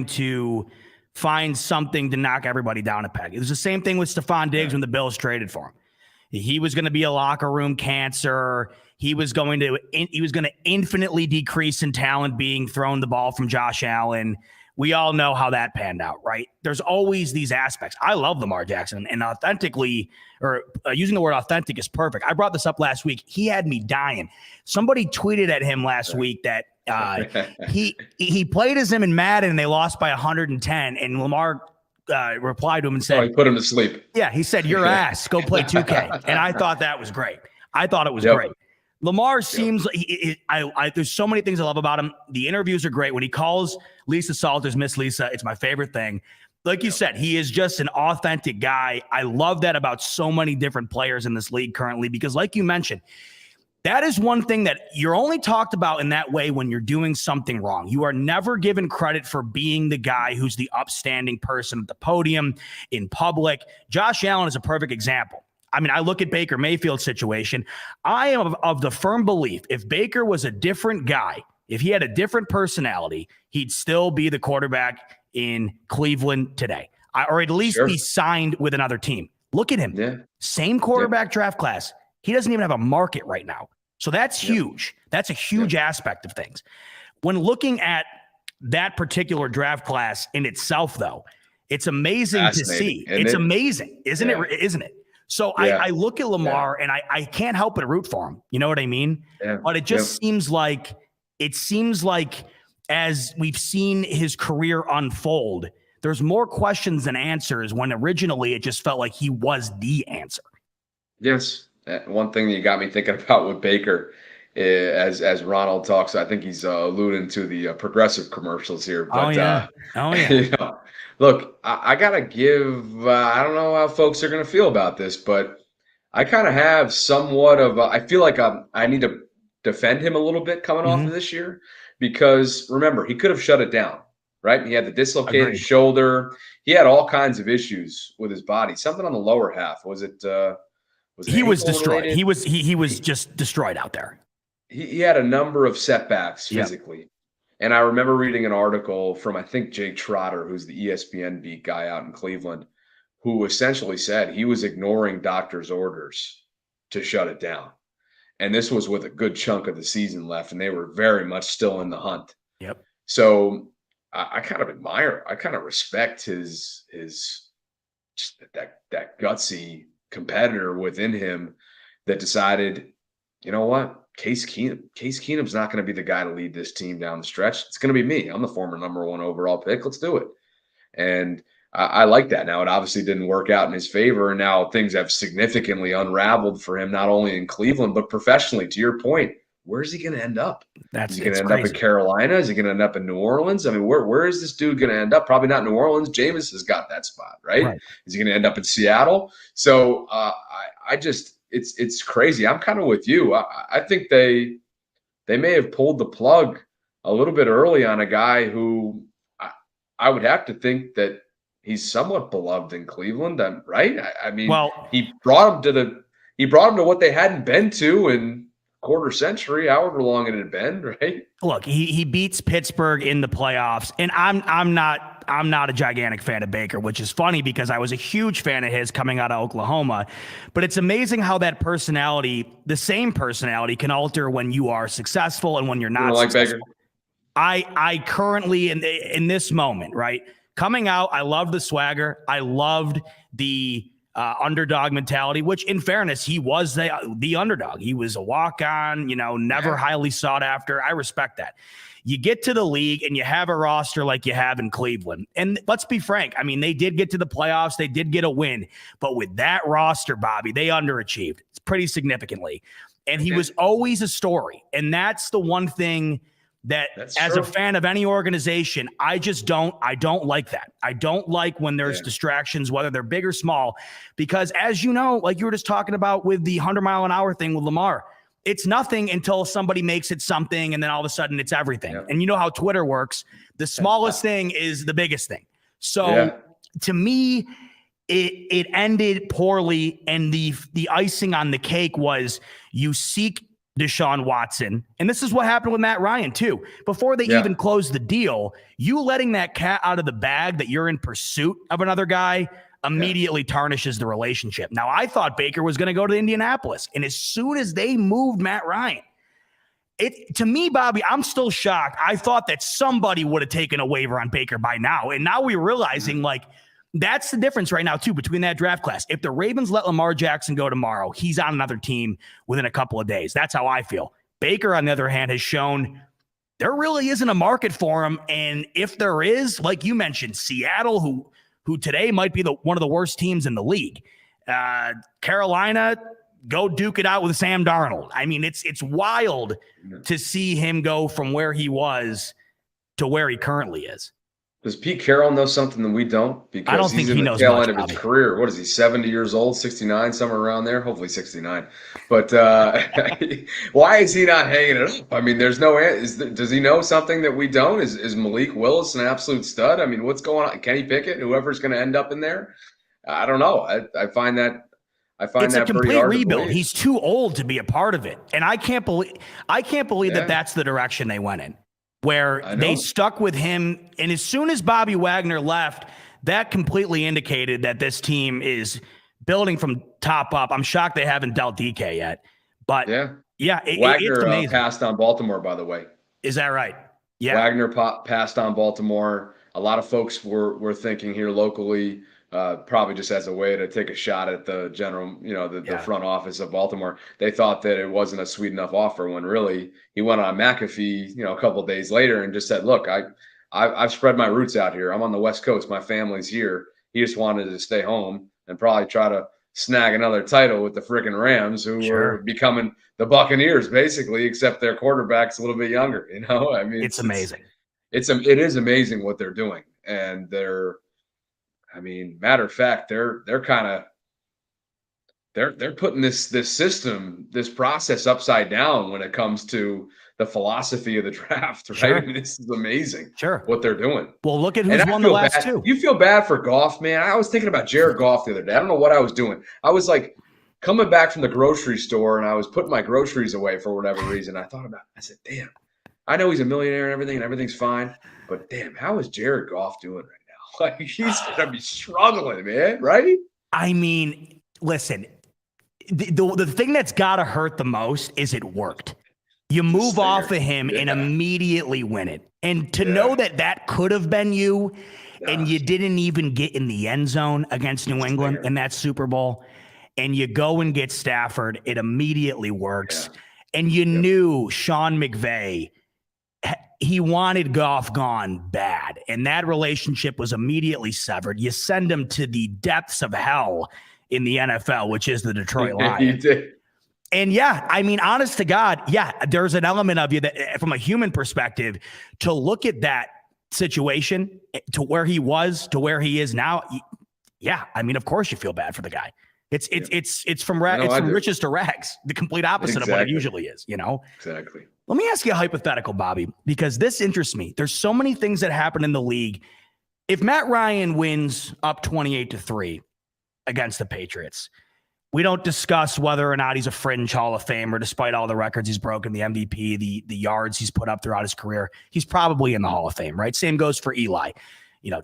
to find something to knock everybody down a peg. It was the same thing with Stephon Diggs when the Bills traded for him. He was going to be a locker room cancer. He was going to infinitely decrease in talent being thrown the ball from Josh Allen. We all know how that panned out, right? There's always these aspects. I love Lamar Jackson, and using the word authentic is perfect. I brought this up last week. He had me dying. Somebody tweeted at him last week that He played as him in Madden, and they lost by 110. And Lamar replied to him and said, he put him to sleep. Yeah, he said, "Your ass, go play 2K." And I thought that was great. I thought it was great. Lamar seems like there's so many things I love about him. The interviews are great. When he calls Lisa Salters Miss Lisa, it's my favorite thing. Like you said, he is just an authentic guy. I love that about so many different players in this league currently, because like you mentioned, that is one thing that you're only talked about in that way when you're doing something wrong. You are never given credit for being the guy who's the upstanding person at the podium in public. Josh Allen is a perfect example. I mean, I look at Baker Mayfield's situation. I am of the firm belief if Baker was a different guy, if he had a different personality, he'd still be the quarterback in Cleveland today, or at least be signed with another team. Look at him. Yeah. Same quarterback draft class. He doesn't even have a market right now. So that's huge. That's a huge aspect of things. When looking at that particular draft class in itself, though, it's amazing to see. It's amazing, isn't it? Isn't it? So I look at Lamar and I can't help but root for him. You know what I mean? Yeah. But it just seems like as we've seen his career unfold, there's more questions than answers when originally it just felt like he was the answer. Yes. One thing that you got me thinking about with Baker, as Ronald talks, I think he's alluding to the progressive commercials here. But, you know, look, I got to give, I don't know how folks are going to feel about this, but I kind of have somewhat of I feel like I need to defend him a little bit coming off of this year, because remember, he could have shut it down, right? He had the dislocated shoulder. He had all kinds of issues with his body, something on the lower half. Was it he was destroyed. Related? He was just destroyed out there. He had a number of setbacks physically. Yep. And I remember reading an article from, I think, Jake Trotter, who's the ESPN beat guy out in Cleveland, who essentially said he was ignoring doctors' orders to shut it down. And this was with a good chunk of the season left, and they were very much still in the hunt. Yep. So I kind of admire, I kind of respect his just that gutsy competitor within him that decided, you know what? Case Keenum's not going to be the guy to lead this team down the stretch. It's going to be me. I'm the former number 1 overall pick. Let's do it. And I like that. Now, it obviously didn't work out in his favor, and now things have significantly unraveled for him, not only in Cleveland, but professionally. To your point, where's he going to end up? Is he going to end up in Carolina? Is he going to end up in New Orleans? I mean, where is this dude going to end up? Probably not New Orleans. Jameis has got that spot, right? Is he going to end up in Seattle? So I just – it's crazy. I'm kind of with you. I think they may have pulled the plug a little bit early on a guy who I would have to think that he's somewhat beloved in Cleveland, right? I mean, he brought him to what they hadn't been to in quarter century, however long it had been, right? Look, he beats Pittsburgh in the playoffs, and I'm not a gigantic fan of Baker, which is funny because I was a huge fan of his coming out of Oklahoma. But it's amazing how that personality, the same personality, can alter when you are successful and when you're not successful. Like Baker? I currently in this moment, right? Coming out, I loved the swagger. I loved the underdog mentality, which in fairness, he was the underdog. He was a walk-on, never highly sought after. I respect that. You get to the league and you have a roster like you have in Cleveland. And let's be frank. I mean, they did get to the playoffs. They did get a win. But with that roster, Bobby, they underachieved pretty significantly. And he was always a story. And that's the one thing that's as true. A fan of any organization, I don't like that. I don't like when there's distractions, whether they're big or small, because as you know, like you were just talking about with the 100-mile-an-hour thing with Lamar, it's nothing until somebody makes it something, and then all of a sudden it's everything. Yep. And you know how Twitter works. The smallest thing is the biggest thing. So to me, it ended poorly, and the icing on the cake was you seek Deshaun Watson. And this is what happened with Matt Ryan too. Before they even closed the deal, you letting that cat out of the bag that you're in pursuit of another guy immediately tarnishes the relationship. Now, I thought Baker was going to go to Indianapolis. And as soon as they moved Matt Ryan, to me, Bobby, I'm still shocked. I thought that somebody would have taken a waiver on Baker by now. And now we're realizing that's the difference right now, too, between that draft class. If the Ravens let Lamar Jackson go tomorrow, he's on another team within a couple of days. That's how I feel. Baker, on the other hand, has shown there really isn't a market for him. And if there is, like you mentioned, Seattle, who today might be one of the worst teams in the league. Carolina, go duke it out with Sam Darnold. I mean, it's wild to see him go from where he was to where he currently is. Does Pete Carroll know something that we don't? Because I don't think he's he in the knows tail much, end of his Bobby. career. What is he, 70 years old, 69, somewhere around there? Hopefully 69. But why is he not hanging it up? I mean, there's no – does he know something that we don't? Is Malik Willis an absolute stud? I mean, what's going on? Kenny Pickett, whoever's going to end up in there? I don't know. I find that – it's a complete rebuild. To He's too old to be a part of it. And I can't believe that that's the direction they went in, where they stuck with him. And as soon as Bobby Wagner left, that completely indicated that this team is building from top up. I'm shocked they haven't dealt DK yet. But Wagner it's amazing. Passed on Baltimore, by the way. Is that right? Yeah. Wagner passed on Baltimore. A lot of folks were thinking here locally, probably just as a way to take a shot at the general, the front office of Baltimore. They thought that it wasn't a sweet enough offer when really he went on McAfee, a couple of days later and just said, look, I've spread my roots out here. I'm on the West Coast. My family's here. He just wanted to stay home and probably try to snag another title with the freaking Rams, who were becoming the Buccaneers basically, except their quarterback's a little bit younger. I mean, it's amazing. It is amazing what they're doing. And matter of fact, they're putting this system, this process upside down when it comes to the philosophy of the draft, right? Sure. I mean, this is amazing. Sure. What they're doing. Well, look at who's won the last two. You feel bad for Goff, man. I was thinking about Jared Goff the other day. I don't know what I was doing. I was like coming back from the grocery store and I was putting my groceries away for whatever reason. I said, damn, I know he's a millionaire and everything's fine, but damn, how is Jared Goff doing right now? Like, he's going to be struggling, man, right? I mean, listen, the thing that's got to hurt the most is it worked. You move off of him and immediately win it. And to know that could have been you and you didn't even get in the end zone against New England in that Super Bowl, and you go and get Stafford, it immediately works. Yeah. And you knew Sean McVay, he wanted Goff gone bad, and that relationship was immediately severed. You send him to the depths of hell in the NFL, which is the Detroit Lions. And honest to God, there's an element of you that, from a human perspective, to look at that situation, to where he was, to where he is now. Of course you feel bad for the guy. It's from riches to rags, the complete opposite of what it usually is, Exactly. Let me ask you a hypothetical, Bobby, because this interests me. There's so many things that happen in the league. If Matt Ryan wins up 28-3 against the Patriots, we don't discuss whether or not he's a fringe Hall of Famer, despite all the records he's broken, the MVP, the yards he's put up throughout his career. He's probably in the Hall of Fame, right? Same goes for Eli.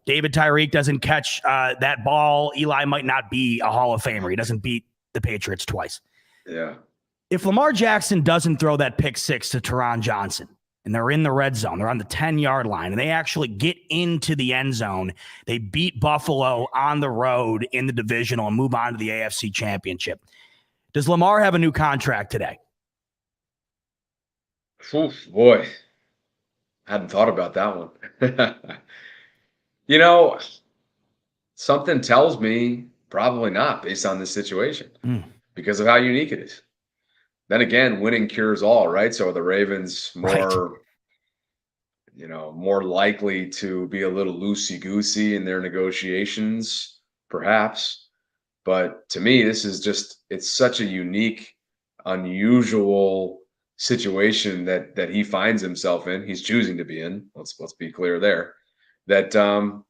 David Tyreek doesn't catch that ball. Eli might not be a Hall of Famer. He doesn't beat the Patriots twice. Yeah. If Lamar Jackson doesn't throw that pick six to Teron Johnson, and they're in the red zone, they're on the 10-yard line, and they actually get into the end zone, they beat Buffalo on the road in the divisional and move on to the AFC Championship. Does Lamar have a new contract today? Oof, boy, I hadn't thought about that one. Something tells me probably not, based on this situation, because of how unique it is. Then again, winning cures all, right? So are the Ravens more likely to be a little loosey-goosey in their negotiations? Perhaps. But to me, it's such a unique, unusual situation that he finds himself in. He's choosing to be in. Let's be clear there. That I'm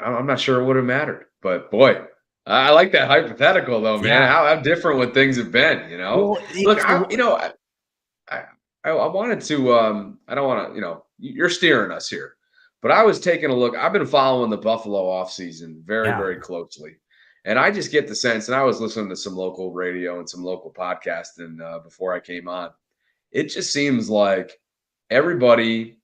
not sure it would have mattered. But boy, I like that hypothetical though, man. How different would things have been, Well, look, I wanted to. I don't want to. You're steering us here, but I was taking a look. I've been following the Buffalo offseason very, very closely, and I just get the sense. And I was listening to some local radio and some local podcasting before I came on. It just seems like everybody,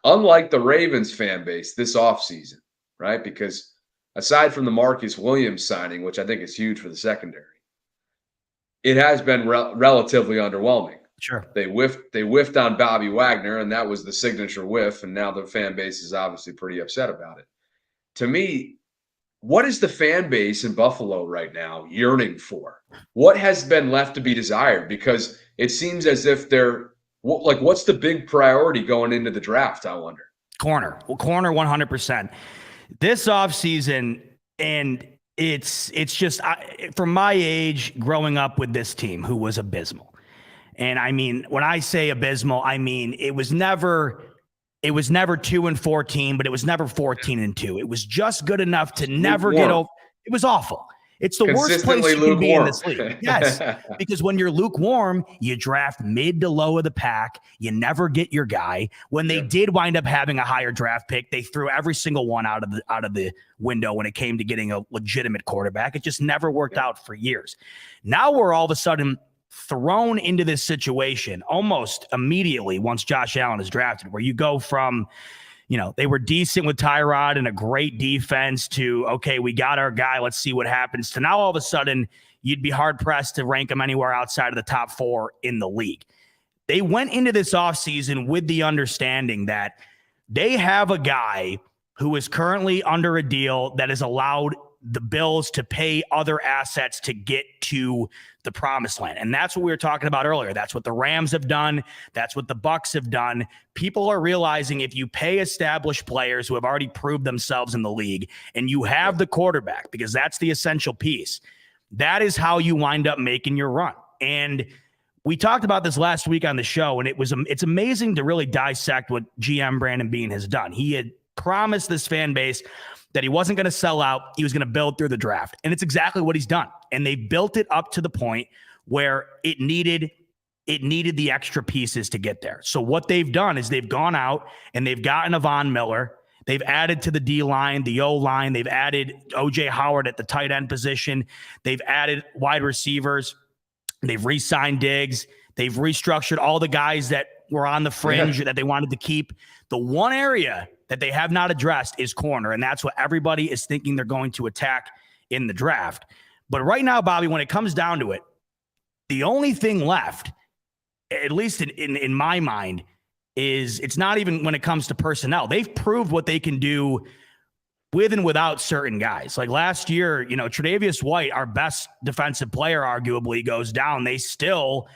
unlike the Ravens fan base this offseason, right? Because aside from the Marcus Williams signing, which I think is huge for the secondary, it has been relatively underwhelming Sure. They whiffed on Bobby Wagner, and that was the signature whiff, and now the fan base is obviously pretty upset about it. To me, what is the fan base in Buffalo right now yearning for? What has been left to be desired? Because it seems as if what's the big priority going into the draft, I wonder? Corner 100%. This offseason, and it's just from my age growing up with this team who was abysmal. And I mean, when I say abysmal, I mean it was never 2-14, but it was never 14-2. It was just good enough to never get over. It was awful. It's the worst place you can be in this league. Yes, because when you're lukewarm, you draft mid to low of the pack. You never get your guy. When they did wind up having a higher draft pick, they threw every single one out of the window when it came to getting a legitimate quarterback. It just never worked out for years. Now we're all of a sudden thrown into this situation almost immediately once Josh Allen is drafted, where you go from, they were decent with Tyrod and a great defense to, okay, we got our guy, let's see what happens, to now all of a sudden you'd be hard-pressed to rank them anywhere outside of the top 4 in the league. They went into this offseason with the understanding that they have a guy who is currently under a deal that has allowed the Bills to pay other assets to get to the promised land. And that's what we were talking about earlier. That's what the Rams have done. That's what the Bucs have done. People are realizing if you pay established players who have already proved themselves in the league and you have the quarterback, because that's the essential piece, that is how you wind up making your run. And we talked about this last week on the show, and it's amazing to really dissect what GM Brandon Beane has done. He had promised this fan base that he wasn't going to sell out. He was going to build through the draft. And it's exactly what he's done. And they built it up to the point where it needed the extra pieces to get there. So what they've done is they've gone out and they've gotten a Von Miller. They've added to the D-line, the O-line. They've added O.J. Howard at the tight end position. They've added wide receivers. They've re-signed Diggs. They've restructured all the guys that were on the fringe that they wanted to keep. The one area that they have not addressed is corner, and that's what everybody is thinking they're going to attack in the draft. But right now, Bobby, when it comes down to it, the only thing left, at least in my mind, is it's not even when it comes to personnel. They've proved what they can do with and without certain guys. Like last year, Tre'Davious White, our best defensive player, arguably goes down. They still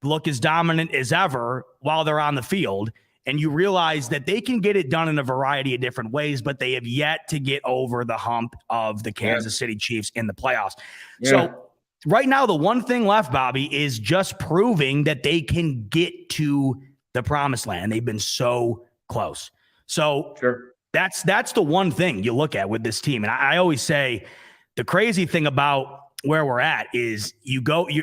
look as dominant as ever while they're on the field. And you realize that they can get it done in a variety of different ways, but they have yet to get over the hump of the Kansas City Chiefs in the playoffs. Yeah. So right now, the one thing left, Bobby, is just proving that they can get to the promised land. They've been so close. So that's the one thing you look at with this team. And I always say the crazy thing about where we're at is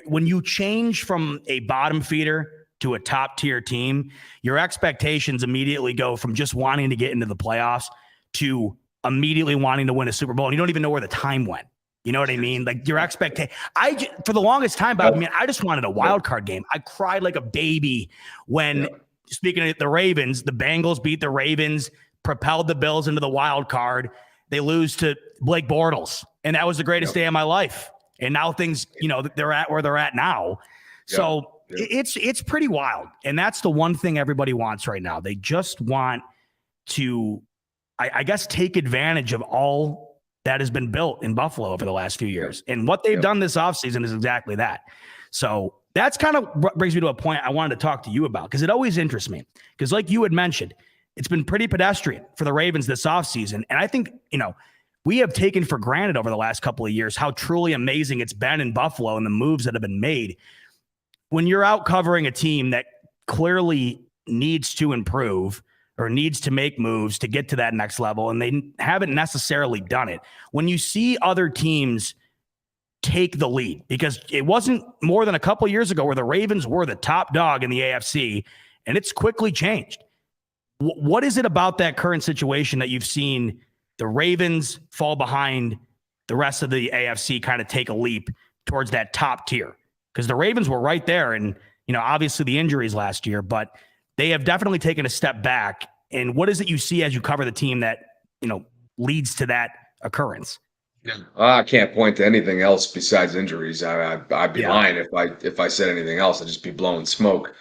when you change from a bottom feeder to a top tier team, your expectations immediately go from just wanting to get into the playoffs to immediately wanting to win a Super Bowl. And you don't even know where the time went. You know what I mean? Like your expectation. For the longest time, Bob, I just wanted a wild card game. I cried like a baby when, speaking of the Ravens, the Bengals beat the Ravens, propelled the Bills into the wild card. They lose to Blake Bortles. And that was the greatest day of my life. And now things, they're at where they're at now. So it's pretty wild. And that's the one thing everybody wants right now. They just want to, I guess, take advantage of all that has been built in Buffalo over the last few years. And what they've done this offseason is exactly that. So that's kind of brings me to a point I wanted to talk to you about, because it always interests me. Because like you had mentioned, it's been pretty pedestrian for the Ravens this offseason. And I think, we have taken for granted over the last couple of years how truly amazing it's been in Buffalo and the moves that have been made. When you're out covering a team that clearly needs to improve or needs to make moves to get to that next level, and they haven't necessarily done it, when you see other teams take the lead, because it wasn't more than a couple of years ago where the Ravens were the top dog in the AFC, and it's quickly changed. What is it about that current situation that you've seen the Ravens fall behind the rest of the AFC, kind of take a leap towards that top tier? Because the Ravens were right there, and obviously the injuries last year, but they have definitely taken a step back. And what is it you see as you cover the team that leads to that occurrence? I can't point to anything else besides injuries. I'd be Yeah. lying if I said anything else. I'd just be blowing smoke.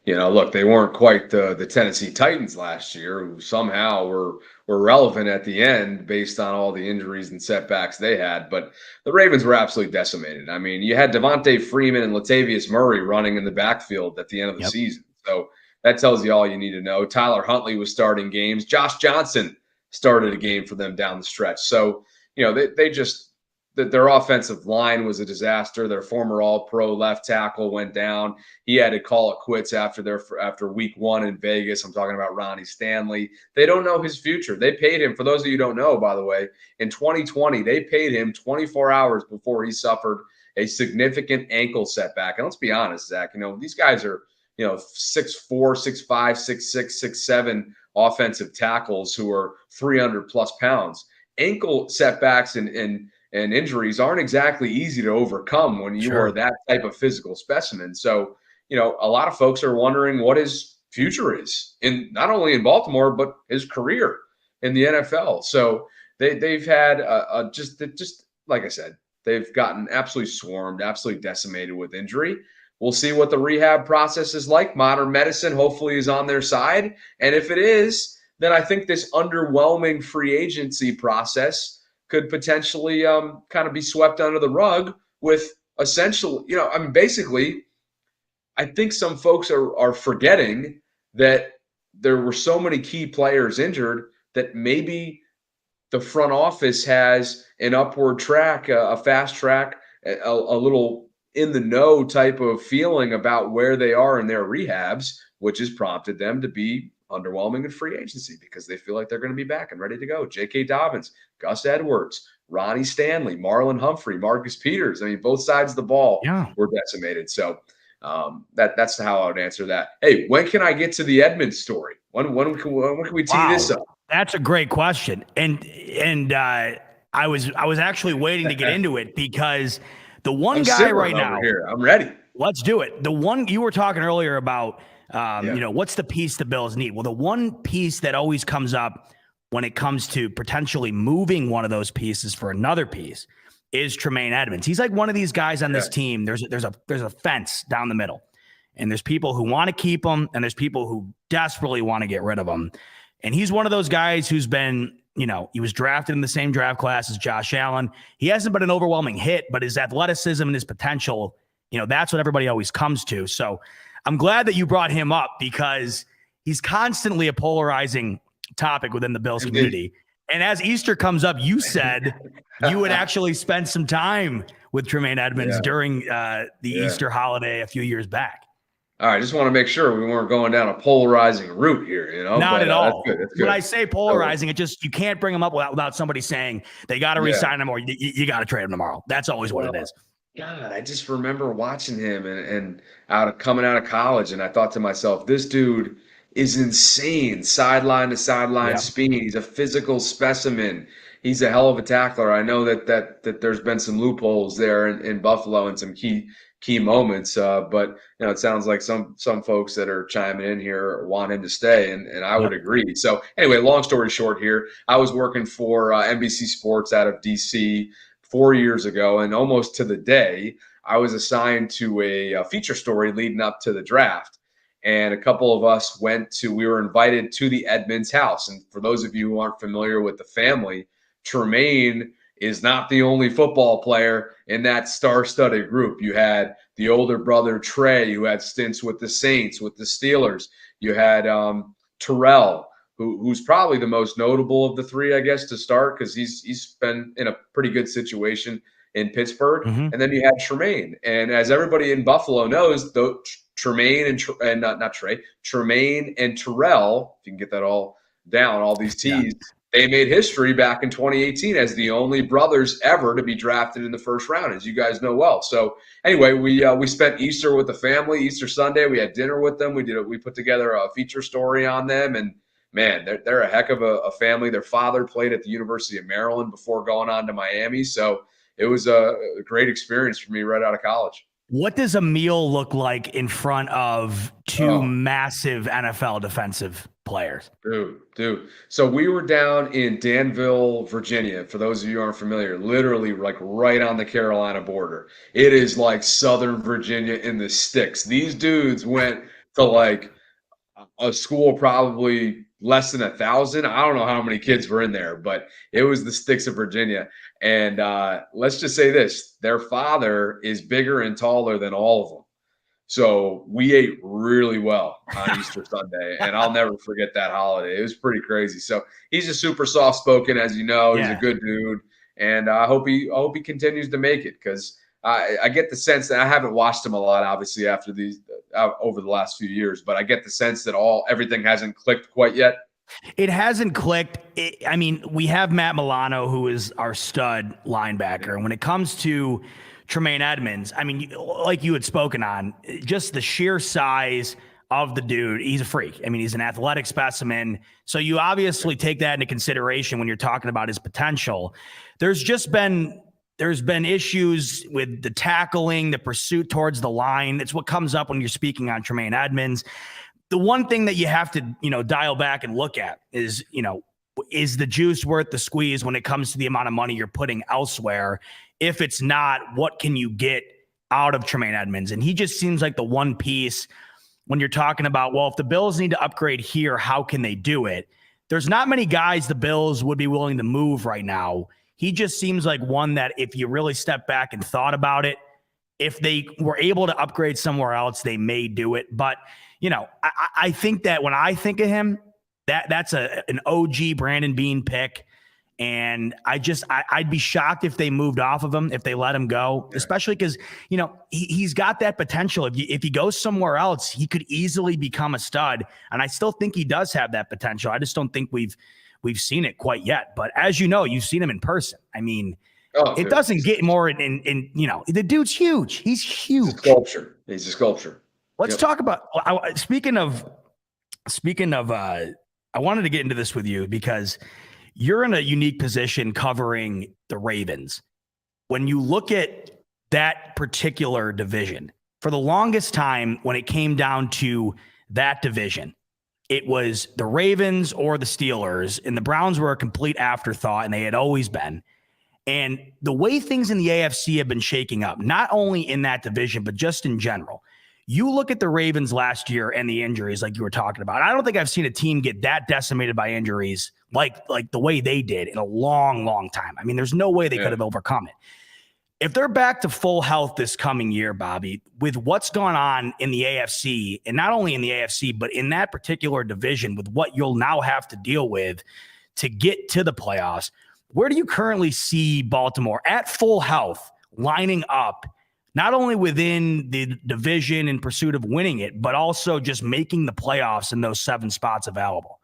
Look, they weren't quite the Tennessee Titans last year, who somehow were relevant at the end based on all the injuries and setbacks they had. But the Ravens were absolutely decimated. I mean, you had Devontae Freeman and Latavius Murray running in the backfield at the end of the Yep. season. So that tells you all you need to know. Tyler Huntley was starting games. Josh Johnson started a game for them down the stretch. So, they just that their offensive line was a disaster. Their former All-Pro left tackle went down. He had to call it quits after week 1 in Vegas. I'm talking about Ronnie Stanley. They don't know his future. They paid him, for those of you who don't know, by the way, in 2020, they paid him 24 hours before he suffered a significant ankle setback. And let's be honest, Zach, these guys are, 6'4", 6'5", 6'6", 6'7" offensive tackles who are 300 plus pounds. Ankle setbacks and injuries aren't exactly easy to overcome when you are that type of physical specimen. So, a lot of folks are wondering what his future is in not only in Baltimore, but his career in the NFL. So they've had just like I said, they've gotten absolutely swarmed, absolutely decimated with injury. We'll see what the rehab process is like. Modern medicine hopefully is on their side. And if it is, then I think this underwhelming free agency process could potentially kind of be swept under the rug with essentially, basically, I think some folks are forgetting that there were so many key players injured that maybe the front office has an upward track, a fast track, a little in the know type of feeling about where they are in their rehabs, which has prompted them to be underwhelming in free agency because they feel like they're going to be back and ready to go. J.K. Dobbins, Gus Edwards, Ronnie Stanley, Marlon Humphrey, Marcus Peters. I mean, both sides of the ball were decimated. So that's how I would answer that. Hey, when can I get to the Edmunds story? When can we tee this up? That's a great question. And I was actually waiting to get into it because the one guy right now here, I'm ready. Let's do it. The one you were talking earlier about, what's the piece the Bills need? Well, the one piece that always comes up when it comes to potentially moving one of those pieces for another piece is Tremaine Edmunds. He's like one of these guys on this team. There's a fence down the middle, and there's people who want to keep him, and there's people who desperately want to get rid of him. And he's one of those guys who's been, he was drafted in the same draft class as Josh Allen. He hasn't been an overwhelming hit, but his athleticism and his potential, that's what everybody always comes to. So I'm glad that you brought him up because he's constantly a polarizing topic within the Bills community. And as Easter comes up, you said you would actually spend some time with Tremaine Edmunds during the Easter holiday a few years back. All right, just want to make sure we weren't going down a polarizing route here, Not at all. That's good. When I say polarizing, it just you can't bring him up without somebody saying they got to re-sign him or you got to trade him tomorrow. That's always what it is. God, I just remember watching him and coming out of college, and I thought to myself, this dude is insane, sideline to sideline speed. He's a physical specimen. He's a hell of a tackler. I know that there's been some loopholes there in Buffalo and some key moments, but it sounds like some folks that are chiming in here want him to stay, and I would agree. So anyway, long story short here, I was working for NBC Sports out of DC 4 years ago, and almost to the day, I was assigned to a feature story leading up to the draft. And a couple of us we were invited to the Edmunds house. And for those of you who aren't familiar with the family, Tremaine is not the only football player in that star-studded group. You had the older brother, Trey, who had stints with the Saints, with the Steelers. You had Terrell, who's probably the most notable of the three, I guess, to start because he's been in a pretty good situation in Pittsburgh. And then you had Tremaine. And as everybody in Buffalo knows, Tremaine and Terrell, if you can get that all down, all these T's, they made history back in 2018 as the only brothers ever to be drafted in the first round, as you guys know well. So anyway, we spent Easter with the family, Easter Sunday. We had dinner with them. We put together a feature story on them, and man, they're a heck of a family. Their father played at the University of Maryland before going on to Miami, so it was a great experience for me right out of college. What does a meal look like in front of two massive NFL defensive players? Dude. So we were down in Danville, Virginia. For those of you who aren't familiar, literally like right on the Carolina border. It is like Southern Virginia in the sticks. These dudes went to like a school probably less than 1,000. I don't know how many kids were in there, but it was the sticks of Virginia. And let's just say this: their father is bigger and taller than all of them. So we ate really well on Easter Sunday, and I'll never forget that holiday. It was pretty crazy. So he's a super soft spoken, as you know. He's a good dude, and I hope he continues to make it, because I get the sense that I haven't watched him a lot, obviously, after these over the last few years, but I get the sense that everything hasn't clicked quite yet. It hasn't clicked. I mean, we have Matt Milano, who is our stud linebacker, and when it comes to Tremaine Edmunds, I mean, like you had spoken on, just the sheer size of the dude, he's a freak. I mean, he's an athletic specimen. So you obviously take that into consideration when you're talking about his potential. There's been issues with the tackling, the pursuit towards the line. It's what comes up when you're speaking on Tremaine Edmunds. The one thing that you have to, dial back and look at is, is the juice worth the squeeze when it comes to the amount of money you're putting elsewhere? If it's not, what can you get out of Tremaine Edmunds? And he just seems like the one piece when you're talking about, well, if the Bills need to upgrade here, how can they do it? There's not many guys the Bills would be willing to move right now. He just seems like one that if you really step back and thought about it, if they were able to upgrade somewhere else, they may do it. But, I think that when I think of him, that's an OG Brandon Beane pick. And I'd be shocked if they moved off of him, if they let him go, especially because, he's got that potential. If he goes somewhere else, he could easily become a stud. And I still think he does have that potential. I just don't think we've seen it quite yet. But as you know, you've seen him in person. I mean, it doesn't get more in the dude's huge. He's huge. He's a sculpture. Let's talk about, speaking of, I wanted to get into this with you because you're in a unique position covering the Ravens. When you look at that particular division, for the longest time, when it came down to that division, it was the Ravens or the Steelers, and the Browns were a complete afterthought, and they had always been. And the way things in the AFC have been shaking up, not only in that division, but just in general. You look at the Ravens last year and the injuries like you were talking about. I don't think I've seen a team get that decimated by injuries like the way they did in a long, long time. I mean, there's no way they could have overcome it. If they're back to full health this coming year, Bobby, with what's going on in the AFC, and not only in the AFC, but in that particular division with what you'll now have to deal with to get to the playoffs, where do you currently see Baltimore at full health lining up, not only within the division in pursuit of winning it, but also just making the playoffs in those 7 spots available?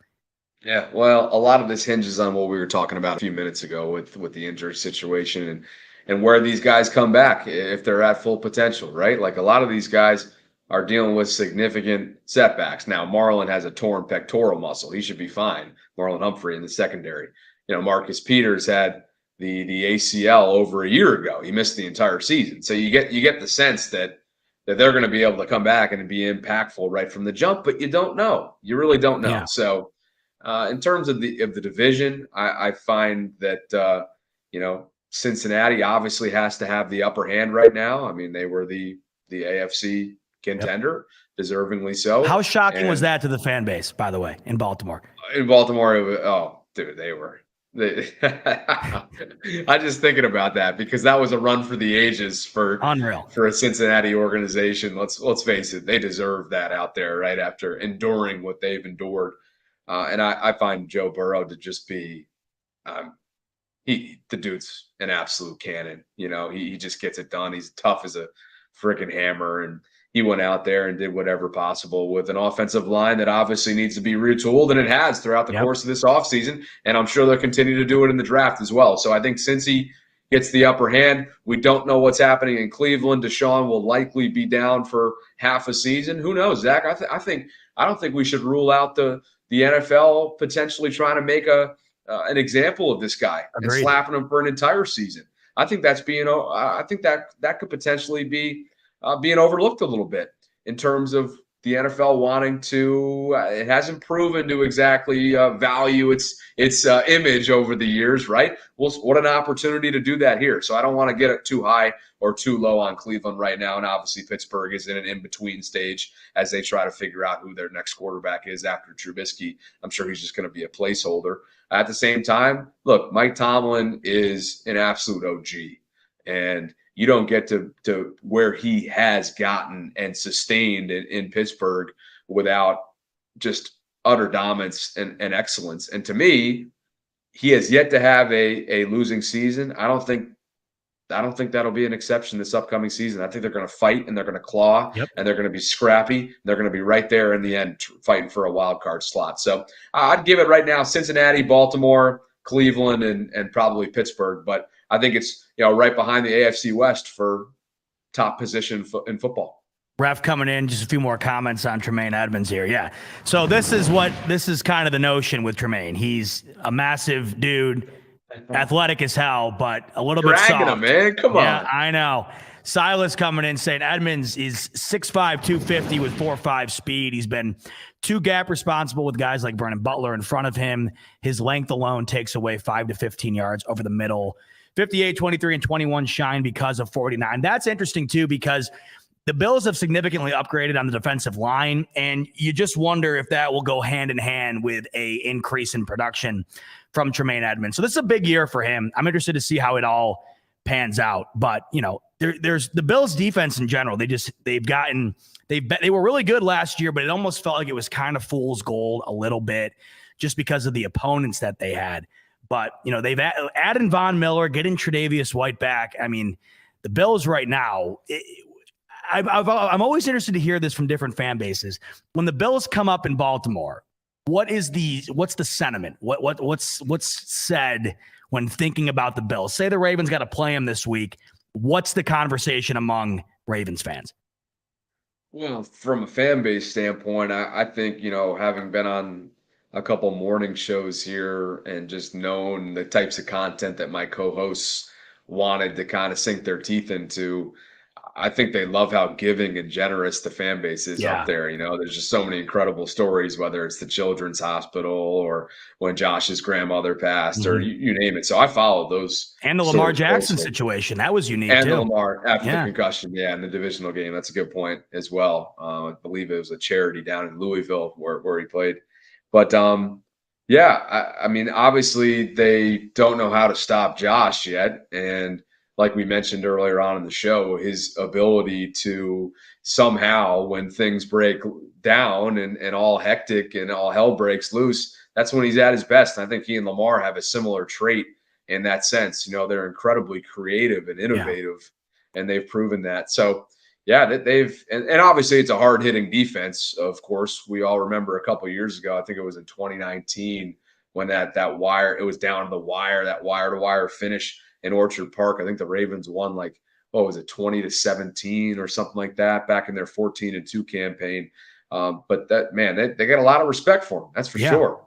Yeah, well, a lot of this hinges on what we were talking about a few minutes ago with the injury situation and where these guys come back if they're at full potential, right? Like a lot of these guys are dealing with significant setbacks. Now, Marlon has a torn pectoral muscle. He should be fine. Marlon Humphrey in the secondary. Marcus Peters had the ACL over a year ago. He missed the entire season. So you get the sense that they're going to be able to come back and be impactful right from the jump, but you don't know. You really don't know. Yeah. So in terms of the division, I find that Cincinnati obviously has to have the upper hand right now. I mean, they were the AFC contender, deservingly so. How shocking was that to the fan base, by the way, in Baltimore? In Baltimore, they were. I just thinking about that because that was a run for the ages for a Cincinnati organization. Let's face it, they deserve that out there right after enduring what they've endured. And I find Joe Burrow to just be the dude's an absolute cannon. He just gets it done. He's tough as a freaking hammer, and he went out there and did whatever possible with an offensive line that obviously needs to be retooled, and it has throughout the course of this offseason. And I'm sure they'll continue to do it in the draft as well. So I think since he gets the upper hand, we don't know what's happening in Cleveland. Deshaun will likely be down for half a season. Who knows, Zach? I don't think we should rule out the NFL potentially trying to make an example of this guy and slapping him for an entire season. I think that's I think that could potentially be being overlooked a little bit in terms of the NFL wanting to. It hasn't proven to exactly value its image over the years, right? Well, what an opportunity to do that here. So I don't want to get it too high or too low on Cleveland right now. And obviously Pittsburgh is in an in-between stage as they try to figure out who their next quarterback is after Trubisky. I'm sure he's just going to be a placeholder. At the same time, look, Mike Tomlin is an absolute OG. And you don't get to where he has gotten and sustained in Pittsburgh without just utter dominance and excellence. And to me, he has yet to have a losing season. I don't think that'll be an exception this upcoming season. I think they're going to fight and they're going to claw and they're going to be scrappy. They're going to be right there in the end fighting for a wild card slot. So I'd give it right now Cincinnati, Baltimore, Cleveland, and probably Pittsburgh. But I think it's right behind the AFC West for top position in football. Ref coming in, just a few more comments on Tremaine Edmunds here. Yeah. So this is kind of the notion with Tremaine. He's a massive dude, athletic as hell, but a little bit soft. Dragging him, man. Come on. Yeah, I know. Silas coming in saying Edmunds is 6'5", 250 with 4.5 speed. He's been two gap responsible with guys like Vernon Butler in front of him. His length alone takes away 5 to 15 yards over the middle. 58, 23, and 21 shine because of 49. That's interesting, too, because the Bills have significantly upgraded on the defensive line, and you just wonder if that will go hand in hand with a increase in production from Tremaine Edmunds. So this is a big year for him. I'm interested to see how it all pans out. But, there's the Bills defense in general. They were really good last year, but it almost felt like it was kind of fool's gold a little bit just because of the opponents that they had. But, they've added Von Miller, getting Tre'Davious White back. I mean, the Bills right now, I'm always interested to hear this from different fan bases. When the Bills come up in Baltimore, what's the sentiment? What's said when thinking about the Bills? Say the Ravens got to play them this week. What's the conversation among Ravens fans? Well, from a fan base standpoint, I think, having been on a couple morning shows here and just known the types of content that my co-hosts wanted to kind of sink their teeth into, I think they love how giving and generous the fan base is up there. There's just so many incredible stories, whether it's the Children's Hospital or when Josh's grandmother passed or you name it. So I followed those. And the Lamar Jackson situation. That was unique, and too. And Lamar after the concussion, in the divisional game. That's a good point as well. I believe it was a charity down in Louisville where he played. But, I mean, obviously they don't know how to stop Josh yet. And like we mentioned earlier on in the show, his ability to somehow, when things break down and all hectic and all hell breaks loose, that's when he's at his best. And I think he and Lamar have a similar trait in that sense. They're incredibly creative and innovative, and they've proven that. So, they've and obviously it's a hard-hitting defense. Of course, we all remember a couple of years ago, I think it was in 2019, when that wire, it was down to the wire, that wire-to-wire finish in Orchard Park. I think the Ravens won 20-17 or something like that back in their 14-2 campaign. But that, man, they got a lot of respect for him. That's for sure.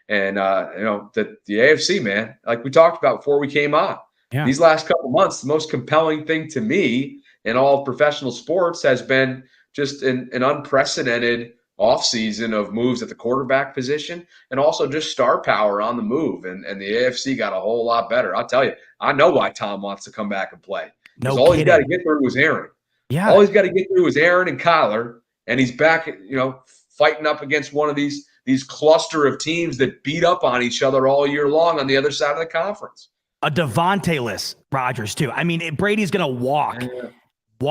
And the AFC, man, like we talked about before we came on, these last couple months, the most compelling thing to me in all of professional sports has been just an unprecedented offseason of moves at the quarterback position and also just star power on the move. And the AFC got a whole lot better. I'll tell you, I know why Tom wants to come back and play. Because all he's got to get through was Aaron. Yeah. All he's got to get through is Aaron and Kyler, and he's back, fighting up against one of these cluster of teams that beat up on each other all year long on the other side of the conference. A Devontae-less Rodgers, too. I mean, Brady's going to walk. He's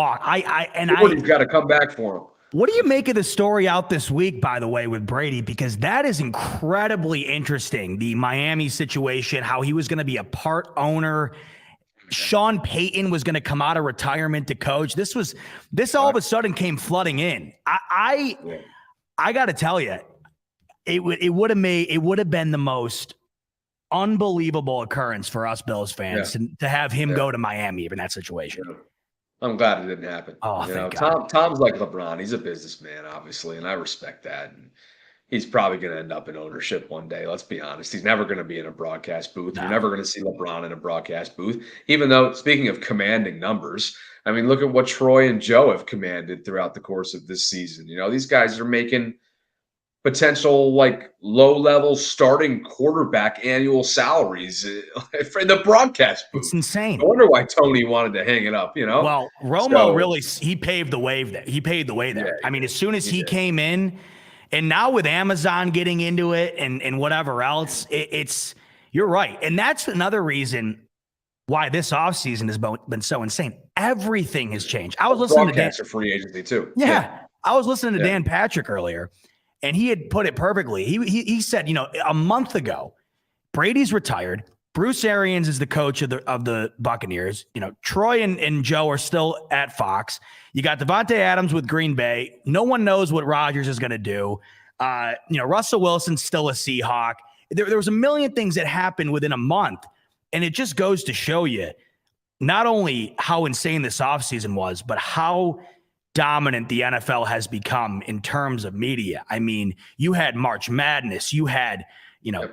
got to come back for him. What do you make of the story out this week, by the way, with Brady? Because that is incredibly interesting. The Miami situation, how he was going to be a part owner. Sean Payton was going to come out of retirement to coach. This all of a sudden came flooding in. I got to tell you, it would have been the most unbelievable occurrence for us Bills fans to have him go to Miami in that situation. Yeah. I'm glad it didn't happen. Oh, thank God. Tom's like LeBron. He's a businessman, obviously, and I respect that. And, he's probably going to end up in ownership one day. Let's be honest. He's never going to be in a broadcast booth. No. You're never going to see LeBron in a broadcast booth, even though, speaking of commanding numbers, I mean, look at what Troy and Joe have commanded throughout the course of this season. These guys are making potential like low-level starting quarterback annual salaries for the broadcast booth. It's insane. I wonder why Tony wanted to hang it up, Well, Romo really, he paved the way there. He paved the way there. Yeah, I mean, as soon as he came in, and now with Amazon getting into it and whatever else, you're right. And that's another reason why this offseason has been so insane. Everything has changed. I was listening to Dan. Free agency too. Yeah. I was listening to Dan Patrick earlier, and he had put it perfectly. He said, a month ago, Brady's retired. Bruce Arians is the coach of the Buccaneers. Troy and Joe are still at Fox. You got Devontae Adams with Green Bay. No one knows what Rodgers is going to do. Russell Wilson's still a Seahawk. There was a million things that happened within a month, and it just goes to show you not only how insane this offseason was, but how dominant the NFL has become in terms of media. I mean, you had March Madness. You had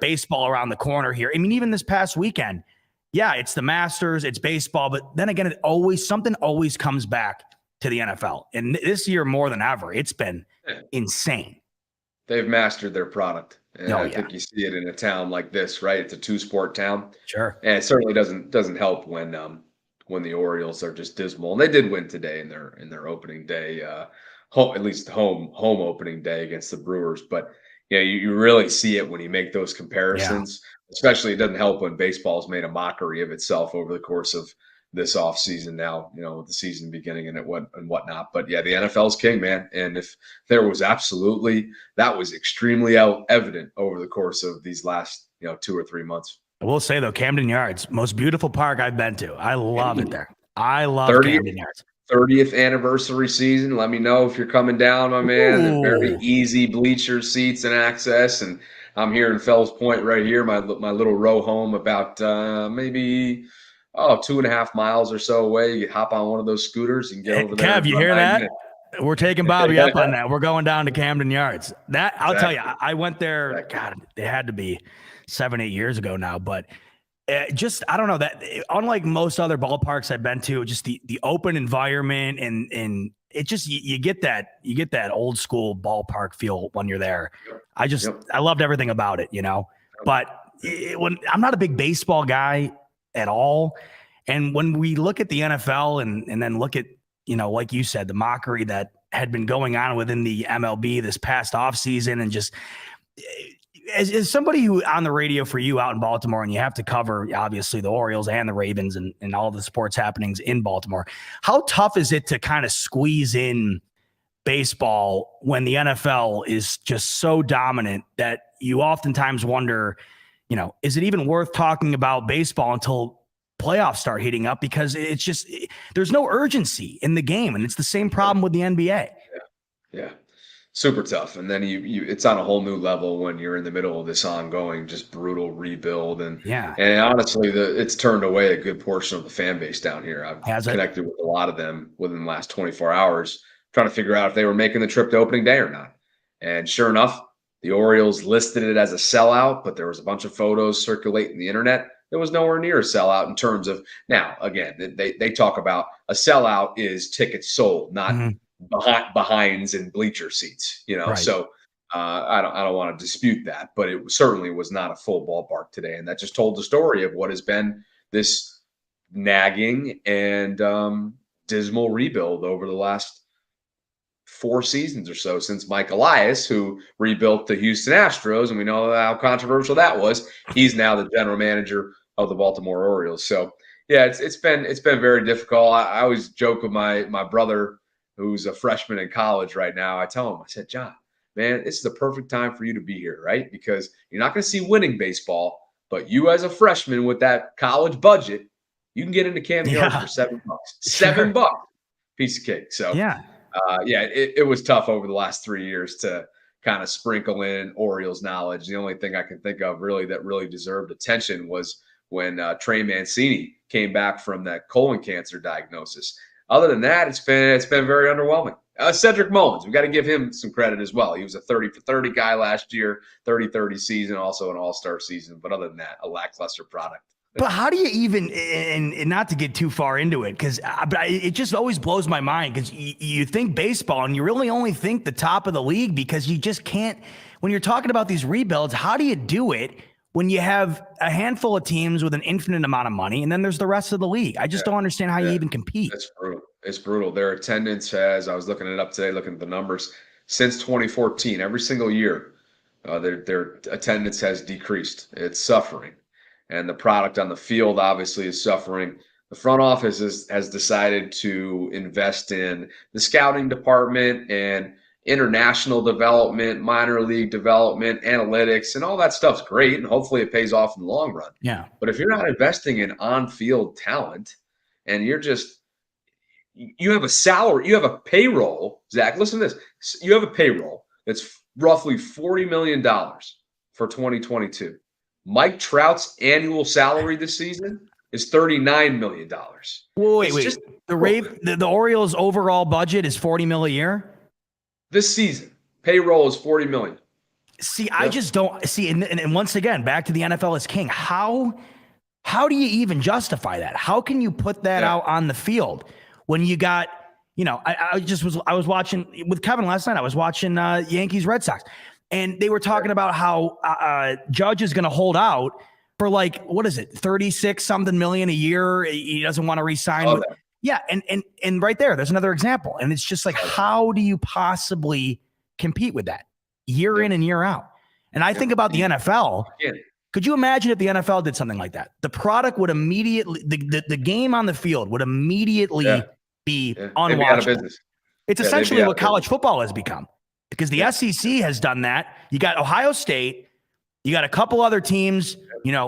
baseball around the corner here. I mean, even this past weekend, it's the Masters, it's baseball, but then again, something always comes back to the NFL. And this year, more than ever, it's been insane. They've mastered their product. And I think you see it in a town like this, right? It's a two-sport town. Sure. And it certainly doesn't help when the Orioles are just dismal. And they did win today in their opening day, at least home opening day against the Brewers. But you really see it when you make those comparisons. Especially, it doesn't help when baseball's made a mockery of itself over the course of this offseason now, with the season beginning and whatnot. But the NFL's king, man. And if there was that was extremely evident over the course of these last 2 or 3 months. I will say, though, Camden Yards, most beautiful park I've been to. I love it there. I love Camden Yards. 30th anniversary season. Let me know if you're coming down, my man. They're very easy bleacher seats and access. And I'm here in Fells Point right here, my little row home about maybe 2.5 miles or so away. You hop on one of those scooters and get over there. Kev, you hear that? We're taking Bobby up on that. We're going down to Camden Yards. I'll tell you, I went there. God, it had to be 7-8 years ago now, but I don't know, that unlike most other ballparks I've been to, just the open environment and it just, you get that old school ballpark feel when you're there. I loved everything about it, but when I'm not a big baseball guy at all. And when we look at the NFL and then look at, like you said, the mockery that had been going on within the MLB this past offseason, and just as somebody who on the radio for you out in Baltimore, and you have to cover obviously the Orioles and the Ravens and all the sports happenings in Baltimore, how tough is it to kind of squeeze in baseball when the NFL is just so dominant that you oftentimes wonder, is it even worth talking about baseball until playoffs start heating up? Because it's just, there's no urgency in the game. And it's the same problem with the NBA. Yeah. Super tough. And then it's on a whole new level when you're in the middle of this ongoing, just brutal rebuild. And honestly, it's turned away a good portion of the fan base down here. I've connected with a lot of them within the last 24 hours, trying to figure out if they were making the trip to opening day or not. And sure enough, the Orioles listed it as a sellout, but there was a bunch of photos circulating the internet. It was nowhere near a sellout in terms of, now, again, they talk about a sellout is tickets sold, not behinds and bleacher seats, Right. So I don't want to dispute that, but it certainly was not a full ballpark today. And that just told the story of what has been this nagging and dismal rebuild over the last 4 seasons or so since Mike Elias, who rebuilt the Houston Astros, and we know how controversial that was. He's now the general manager of the Baltimore Orioles. So yeah, it's been very difficult. I always joke with my brother, who's a freshman in college right now. I tell him, I said, John, man, this is the perfect time for you to be here, right? Because you're not going to see winning baseball, but you as a freshman with that college budget, you can get into Camden Yards for $7. $7, piece of cake. So it was tough over the last 3 years to kind of sprinkle in Orioles knowledge. The only thing I can think of really that really deserved attention was when Trey Mancini came back from that colon cancer diagnosis. Other than that, it's been very underwhelming. Cedric Mullins, we got to give him some credit as well. He was a 30 for 30 guy last year, 30-30 season, also an all-star season. But other than that, a lackluster product. But how do you even, and not to get too far into it, because it just always blows my mind, because you think baseball and you really only think the top of the league, because you just can't, when you're talking about these rebuilds, how do you do it when you have a handful of teams with an infinite amount of money and then there's the rest of the league? I just don't understand how you even compete. It's brutal. It's brutal. Their attendance has, I was looking it up today, looking at the numbers, since 2014, every single year, their attendance has decreased. It's suffering. And the product on the field obviously is suffering. The front office has decided to invest in the scouting department and international development, minor league development, analytics, and all that stuff's great. And hopefully it pays off in the long run. Yeah. But if you're not investing in on-field talent and you have a salary, you have a payroll, Zach, listen to this. You have a payroll that's roughly $40 million for 2022. Mike Trout's annual salary this season is $39 million. Wait. The Orioles' overall budget is $40 million a year? This season, payroll is $40 million. See, I just don't see. And once again, back to the NFL is king. How do you even justify that? How can you put that out on the field when you got, I was watching with Kevin last night. I was watching Yankees Red Sox. And they were talking about how Judge is going to hold out for 36 something million a year. He doesn't want to re-sign. Yeah. And right there's another example. And it's just like, how do you possibly compete with that year in and year out? And I think about the NFL. Could you imagine if the NFL did something like that? The product would immediately, the game on the field would immediately be unwatchable. It's essentially what college football has become. Because the SEC has done that. You got Ohio State, you got a couple other teams,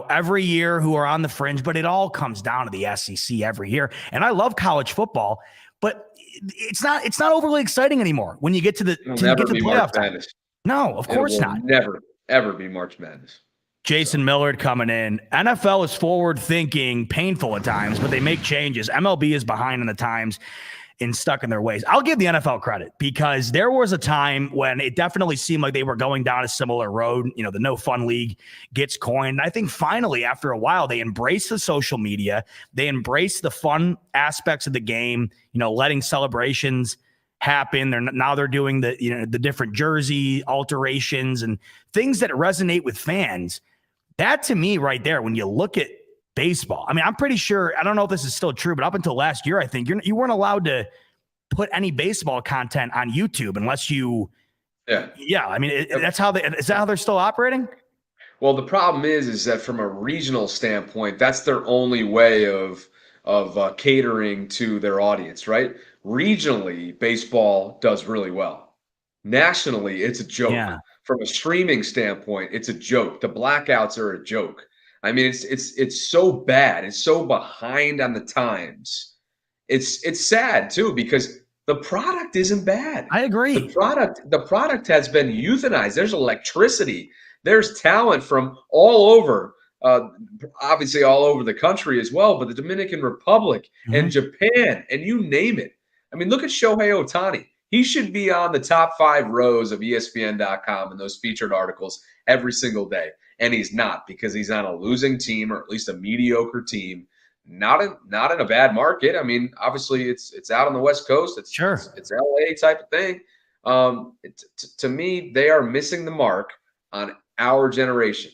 every year who are on the fringe, but it all comes down to the SEC every year. And I love college football, but it's not overly exciting anymore when you get to the playoff time. No, of course not. Never, ever be March Madness. Jason Millard coming in. NFL is forward thinking, painful at times, but they make changes. MLB is behind in the times and stuck in their ways. I'll give the NFL credit because there was a time when it definitely seemed like they were going down a similar road. The no fun league gets coined. And I think finally, after a while, they embraced the social media. They embraced the fun aspects of the game, letting celebrations happen. They're doing the different jersey alterations and things that resonate with fans. That to me right there, when you look at baseball, I mean, I'm pretty sure, I don't know if this is still true, but up until last year, I think you weren't allowed to put any baseball content on YouTube unless you, I mean, is that how they're still operating? Well, the problem is that from a regional standpoint, that's their only way of catering to their audience, right? Regionally, baseball does really well. Nationally, it's a joke. Yeah. From a streaming standpoint, it's a joke. The blackouts are a joke. I mean, it's so bad. It's so behind on the times. It's sad too because the product isn't bad. I agree. The product has been euthanized. There's electricity. There's talent from all over, obviously all over the country as well, but the Dominican Republic and Japan and you name it. I mean, look at Shohei Ohtani. He should be on the top 5 rows of ESPN.com in those featured articles every single day. And he's not because he's on a losing team or at least a mediocre team, not in a bad market. I mean, obviously it's out on the West Coast. It's LA type of thing. To me, they are missing the mark on our generation.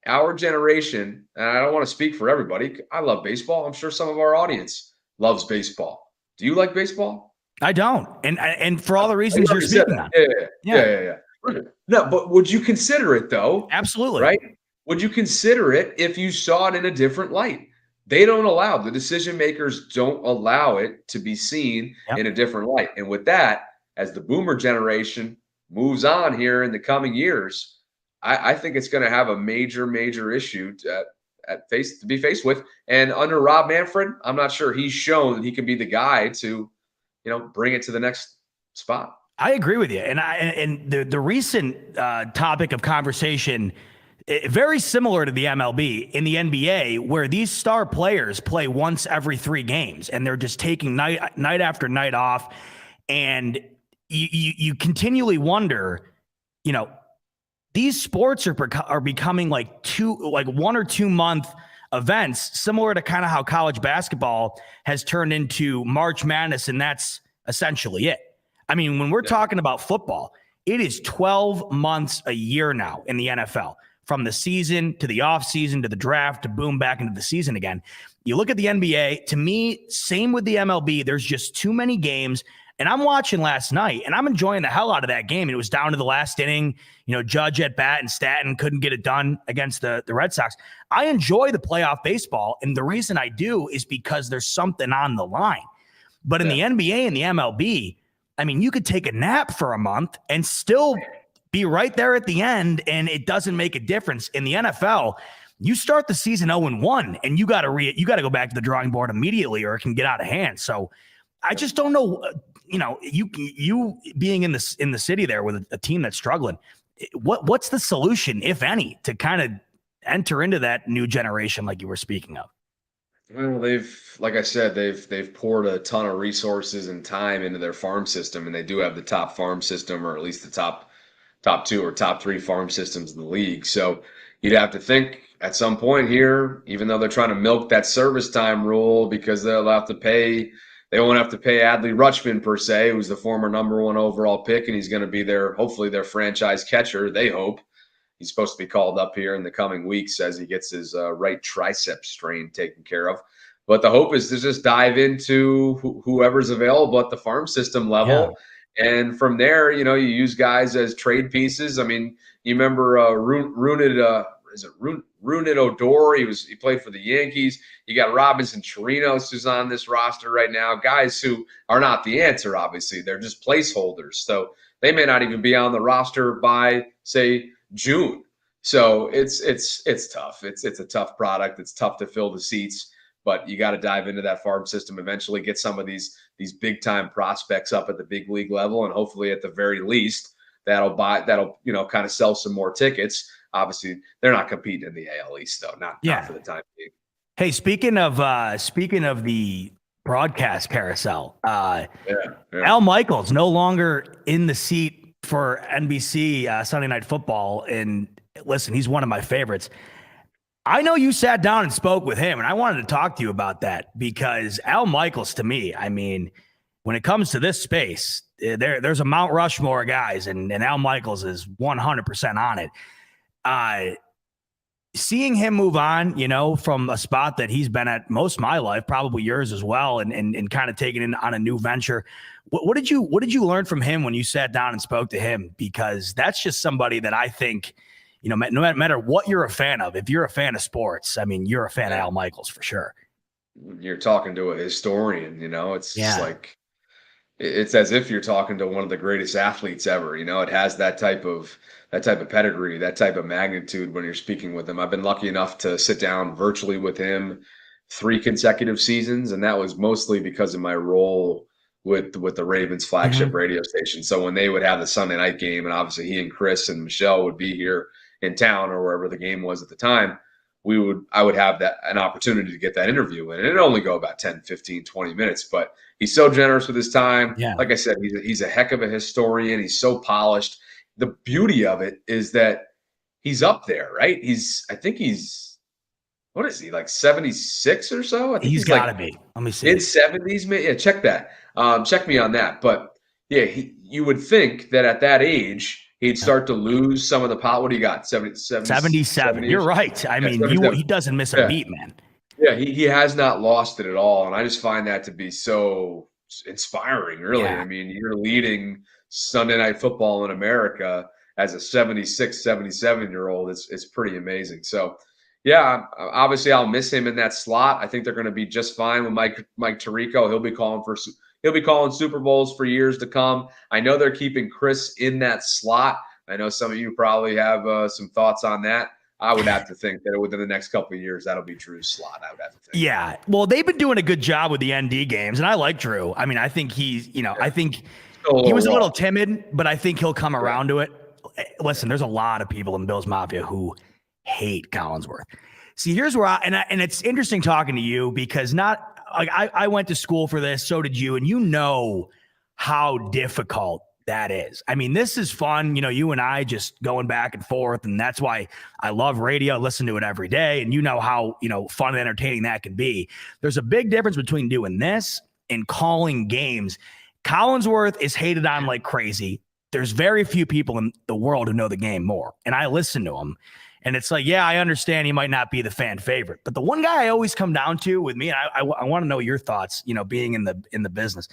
Our generation, and I don't want to speak for everybody. I love baseball. I'm sure some of our audience loves baseball. Do you like baseball? I don't. And for all the reasons you're speaking on. Yeah. No, but would you consider it though? Absolutely. Right? Would you consider it if you saw it in a different light? They don't allow, the decision makers don't allow it to be seen in a different light. And with that, as the boomer generation moves on here in the coming years, I think it's going to have a major issue to be faced with. And under Rob Manfred, I'm not sure he's shown that he can be the guy to, bring it to the next spot. I agree with you. And the recent topic of conversation, very similar to the MLB in the NBA, where these star players play once every 3 games and they're just taking night after night off. And you continually wonder, these sports are becoming like 1 or 2 month events, similar to kind of how college basketball has turned into March Madness, and that's essentially it. I mean, when we're talking about football, it is 12 months a year now in the NFL, from the season to the offseason to the draft to boom back into the season again. You look at the NBA, to me, same with the MLB. There's just too many games. And I'm watching last night, and I'm enjoying the hell out of that game. It was down to the last inning. Judge at bat and Stanton couldn't get it done against the Red Sox. I enjoy the playoff baseball, and the reason I do is because there's something on the line. But in the NBA and the MLB, I mean, you could take a nap for a month and still be right there at the end, and it doesn't make a difference. In the NFL, you start the season 0-1, and you got to go back to the drawing board immediately, or it can get out of hand. So I just don't know. You being in the city there with a team that's struggling, what's the solution, if any, to kind of enter into that new generation like you were speaking of? Well, like I said, they've poured a ton of resources and time into their farm system, and they do have the top farm system, or at least the top 2 or top 3 farm systems in the league. So you'd have to think at some point here, even though they're trying to milk that service time rule, because they won't have to pay Adley Rutschman per se, who's the former number 1 overall pick, and he's going to be hopefully their franchise catcher. They hope. He's supposed to be called up here in the coming weeks as he gets his right tricep strain taken care of. But the hope is to just dive into whoever's available at the farm system level. Yeah. And from there, you use guys as trade pieces. I mean, you remember Runit Odor? He played for the Yankees. You got Robinson Chirinos, who's on this roster right now. Guys who are not the answer, obviously. They're just placeholders. So they may not even be on the roster by, say, June. So it's tough. It's a tough product. It's tough to fill the seats, but you got to dive into that farm system eventually, get some of these big time prospects up at the big league level, and hopefully at the very least that'll kind of sell some more tickets. Obviously, they're not competing in the AL East though, not for the time being. Hey, speaking of the broadcast carousel, Al Michaels no longer in the seat for NBC Sunday Night Football. And listen, he's one of my favorites. I know you sat down and spoke with him, and I wanted to talk to you about that, because Al Michaels, to me, I mean, when it comes to this space, there's a Mount Rushmore of guys, and Al Michaels is 100% on it. Seeing him move on, from a spot that he's been at most of my life, probably yours as well, and kind of taking it on a new venture. What did you learn from him when you sat down and spoke to him? Because that's just somebody that I think, no matter what you're a fan of, if you're a fan of sports, I mean, you're a fan of Al Michaels for sure. You're talking to a historian, it's just like, it's as if you're talking to one of the greatest athletes ever. It has that type of pedigree, that type of magnitude when you're speaking with him. I've been lucky enough to sit down virtually with him 3 consecutive seasons, and that was mostly because of my role with the Ravens flagship radio station. So when they would have the Sunday night game, and obviously he and Chris and Michelle would be here in town or wherever the game was at the time, I would have an opportunity to get that interview in. And it'd only go about 10, 15, 20 minutes, but he's so generous with his time. Yeah. Like I said, he's a heck of a historian. He's so polished. The beauty of it is that he's up there, right? What is he, like 76 or so? I think he's got to be. Let me see. Mid-70s, yeah, check that. Check me on that. But yeah, you would think that at that age, he'd start to lose some of the power. What do you got? 77. You're right. I mean, he doesn't miss a beat, man. Yeah, he has not lost it at all. And I just find that to be so inspiring, really. Yeah. I mean, you're leading Sunday Night Football in America as a 76, 77-year-old. It's pretty amazing. So, yeah, obviously I'll miss him in that slot. I think they're going to be just fine with Mike Tirico. He'll be calling Super Bowls for years to come. I know they're keeping Chris in that slot. I know some of you probably have some thoughts on that. I would have to think that within the next couple of years, that'll be Drew's slot. I would have to think. Yeah. Well, they've been doing a good job with the ND games, and I like Drew. I mean, I think I think he was a little timid, but I think he'll come around to it. Listen, there's a lot of people in Bills Mafia who hate Collinsworth. See, here's where and it's interesting talking to you, because I went to school for this, so did you, and how difficult that is. I mean, this is fun. You and I just going back and forth. And that's why I love radio, listen to it every day. And you know how, fun and entertaining that can be. There's a big difference between doing this and calling games. Collinsworth is hated on like crazy. There's very few people in the world who know the game more. And I listen to him. And it's like, yeah, I understand he might not be the fan favorite, but the one guy I always come down to with me, and I want to know your thoughts, being in the business.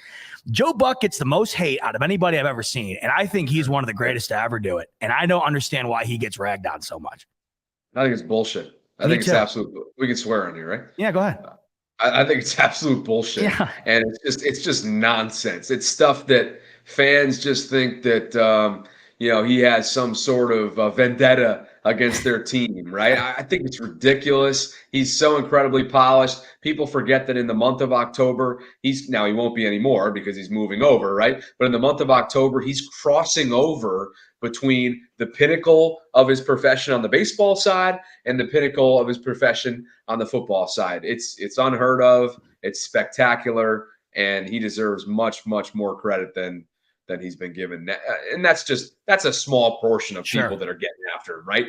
Joe Buck gets the most hate out of anybody I've ever seen, and I think he's one of the greatest to ever do it. And I don't understand why he gets ragged on so much. I think it's bullshit. I think it's absolute. We can swear on you, right? Yeah, go ahead. I think it's absolute bullshit. Yeah. And it's just nonsense. It's stuff that fans just think that he has some sort of vendetta against their team, right? I think it's ridiculous. He's so incredibly polished. People forget that in the month of October, he won't be anymore because he's moving over, right? But in the month of October, he's crossing over between the pinnacle of his profession on the baseball side and the pinnacle of his profession on the football side. It's unheard of. It's spectacular, and he deserves much, much more credit than he's been given. And that's a small portion of people that are getting after him, right?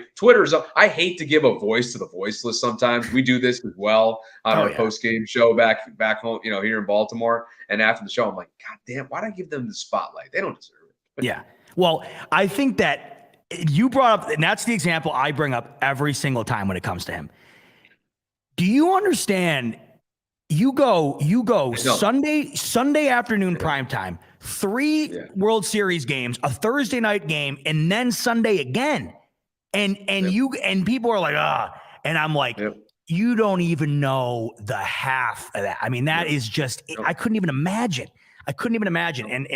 I hate to give a voice to the voiceless sometimes. We do this as well on our post-game show back home, here in Baltimore. And after the show, I'm like, God damn, why'd I give them the spotlight? They don't deserve it. But yeah. Well, I think that you brought up, and that's the example I bring up every single time when it comes to him. Do you understand? You go Sunday afternoon primetime, 3 World Series games, a Thursday night game, and then Sunday again. And people are like, and I'm like, you don't even know the half of that. I mean, that is just, I couldn't even imagine. And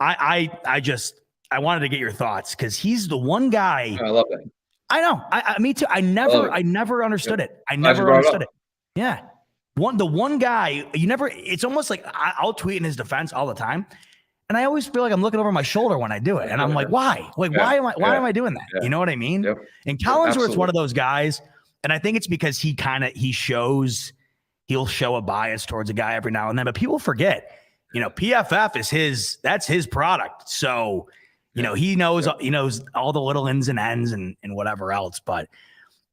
I wanted to get your thoughts because he's the one guy. I love that. I know. Me too. I never understood it. I never understood it. Yeah. The one guy it's almost like I'll tweet in his defense all the time. And I always feel like I'm looking over my shoulder when I do it. And I'm like, why? Like, why am I doing that? Yeah. You know what I mean? Yep. And Collinsworth's one of those guys. And I think it's because he'll show a bias towards a guy every now and then, but people forget, PFF is that's his product. So, he knows all the little ins and ends and whatever else. But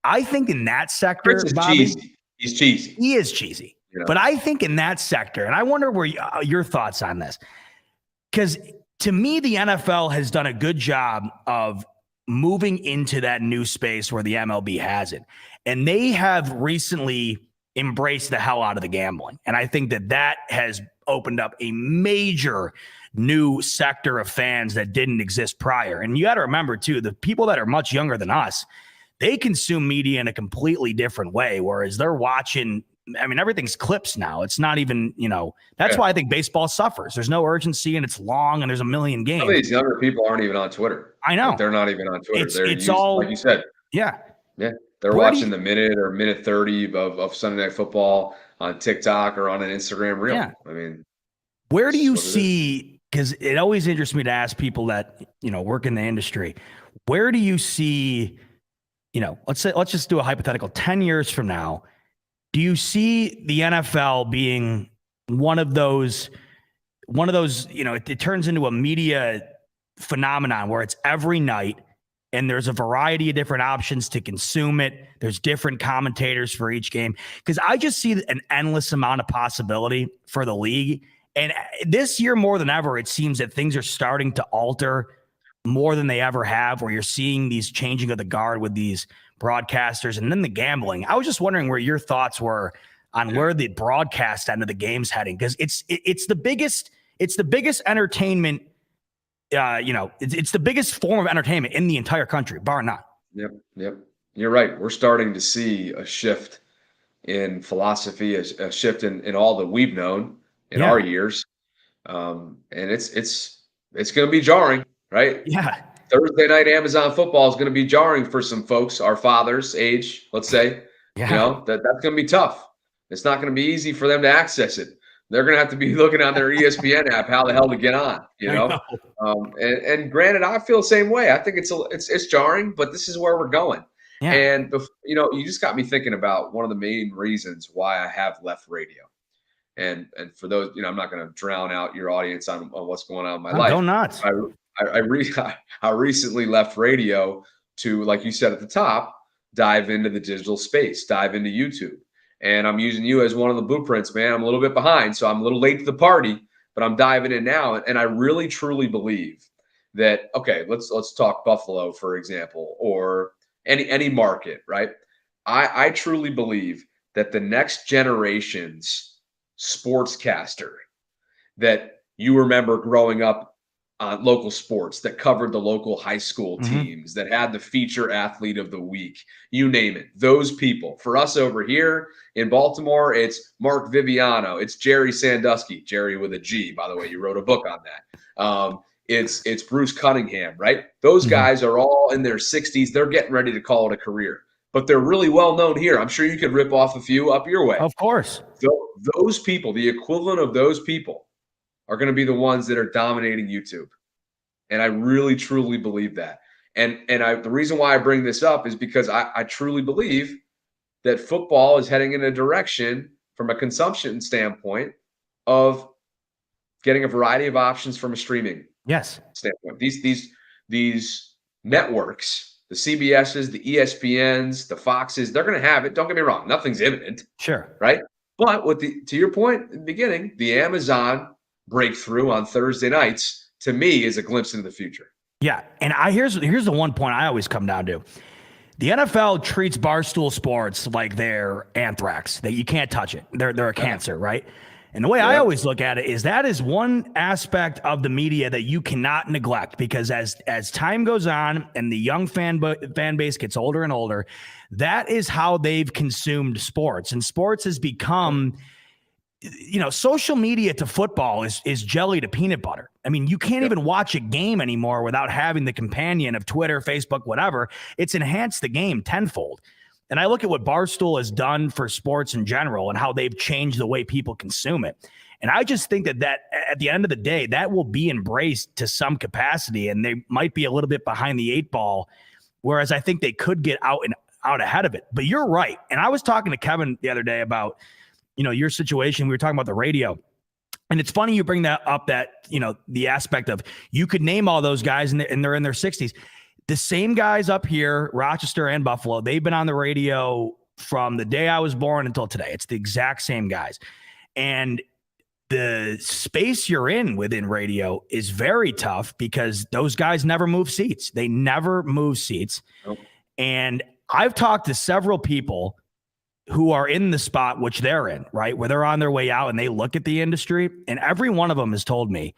I think in that sector, Bobby, cheesy. He's cheesy. He is cheesy. But I think in that sector, and I wonder where your thoughts on this, because to me, the NFL has done a good job of moving into that new space where the MLB hasn't. And they have recently embraced the hell out of the gambling. And I think that has opened up a major new sector of fans that didn't exist prior. And you got to remember, too, the people that are much younger than us, they consume media in a completely different way, whereas they're watching. I mean, everything's clips now. It's not even, that's why I think baseball suffers. There's no urgency and it's long and there's a million games. Some of these younger people aren't even on Twitter. I know. They're not even on Twitter. It's all, like you said. Yeah. Yeah. They're watching the minute or minute 30 of Sunday Night Football on TikTok or on an Instagram reel. Yeah. I mean, where do you see, because it always interests me to ask people that, work in the industry, where do you see, let's just do a hypothetical 10 years from now. Do you see the NFL being one of those, it turns into a media phenomenon where it's every night and there's a variety of different options to consume it. There's different commentators for each game. Because I just see an endless amount of possibility for the league. And this year, more than ever, it seems that things are starting to alter more than they ever have, where you're seeing these changing of the guard with these broadcasters and then the gambling. I was just wondering where your thoughts were on where the broadcast end of the game's heading, because it's the biggest entertainment. It's the biggest form of entertainment in the entire country, bar none. Yep. You're right. We're starting to see a shift in philosophy, a shift in all that we've known in our years, and it's going to be jarring. Right? Yeah. Thursday night Amazon football is going to be jarring for some folks, our fathers' age, let's say. Yeah. That's going to be tough. It's not going to be easy for them to access it. They're going to have to be looking on their ESPN app how the hell to get on, And granted, I feel the same way. I think it's jarring, but this is where we're going. Yeah. And you just got me thinking about one of the main reasons why I have left radio. And for those, I'm not going to drown out your audience on what's going on in my I'm life. going nuts. I recently left radio to, like you said at the top, dive into the digital space, dive into YouTube. And I'm using you as one of the blueprints, man. I'm a little bit behind, so I'm a little late to the party, but I'm diving in now. And I really, truly believe that, okay, let's talk Buffalo, for example, or any market, right? I truly believe that the next generation's sportscaster that you remember growing up on local sports, that covered the local high school teams, that had the feature athlete of the week, you name it. Those people. For us over here in Baltimore, it's Mark Viviano, it's Jerry Sandusky, Jerry with a G, by the way. You wrote a book on that. It's Bruce Cunningham, right? Those guys are all in their 60s. They're getting ready to call it a career, but they're really well known here. I'm sure you could rip off a few up your way. Of course. Those people, the equivalent of those people, are going to be the ones that are dominating YouTube. And I really, truly believe that. And the reason why I bring this up is because I truly believe that football is heading in a direction from a consumption standpoint of getting a variety of options from a streaming standpoint. These networks, the CBSs, the ESPNs, the Foxes, they're going to have it. Don't get me wrong. Nothing's imminent. Sure. Right? But to your point in the beginning, the Amazon breakthrough on Thursday nights, to me, is a glimpse into the future. Yeah. And here's the one point I always come down to. The NFL treats Barstool Sports like they're anthrax, that you can't touch it. They're a cancer, right? And the way I always look at it is that is one aspect of the media that you cannot neglect, because as time goes on and the young fan base gets older and older, that is how they've consumed sports. And sports has become, social media to football is jelly to peanut butter. I mean, you can't even watch a game anymore without having the companion of Twitter, Facebook, whatever. It's enhanced the game tenfold. And I look at what Barstool has done for sports in general and how they've changed the way people consume it. And I just think that at the end of the day, that will be embraced to some capacity, and they might be a little bit behind the eight ball, whereas I think they could get out ahead of it. But you're right. And I was talking to Kevin the other day about, your situation. We were talking about the radio. And it's funny you bring that up, that, the aspect of you could name all those guys and they're in their 60s. The same guys up here, Rochester and Buffalo, they've been on the radio from the day I was born until today. It's the exact same guys. And the space you're in within radio is very tough because those guys never move seats. They never move seats. Nope. And I've talked to several people who are in the spot which they're in, right, where they're on their way out and they look at the industry, and every one of them has told me,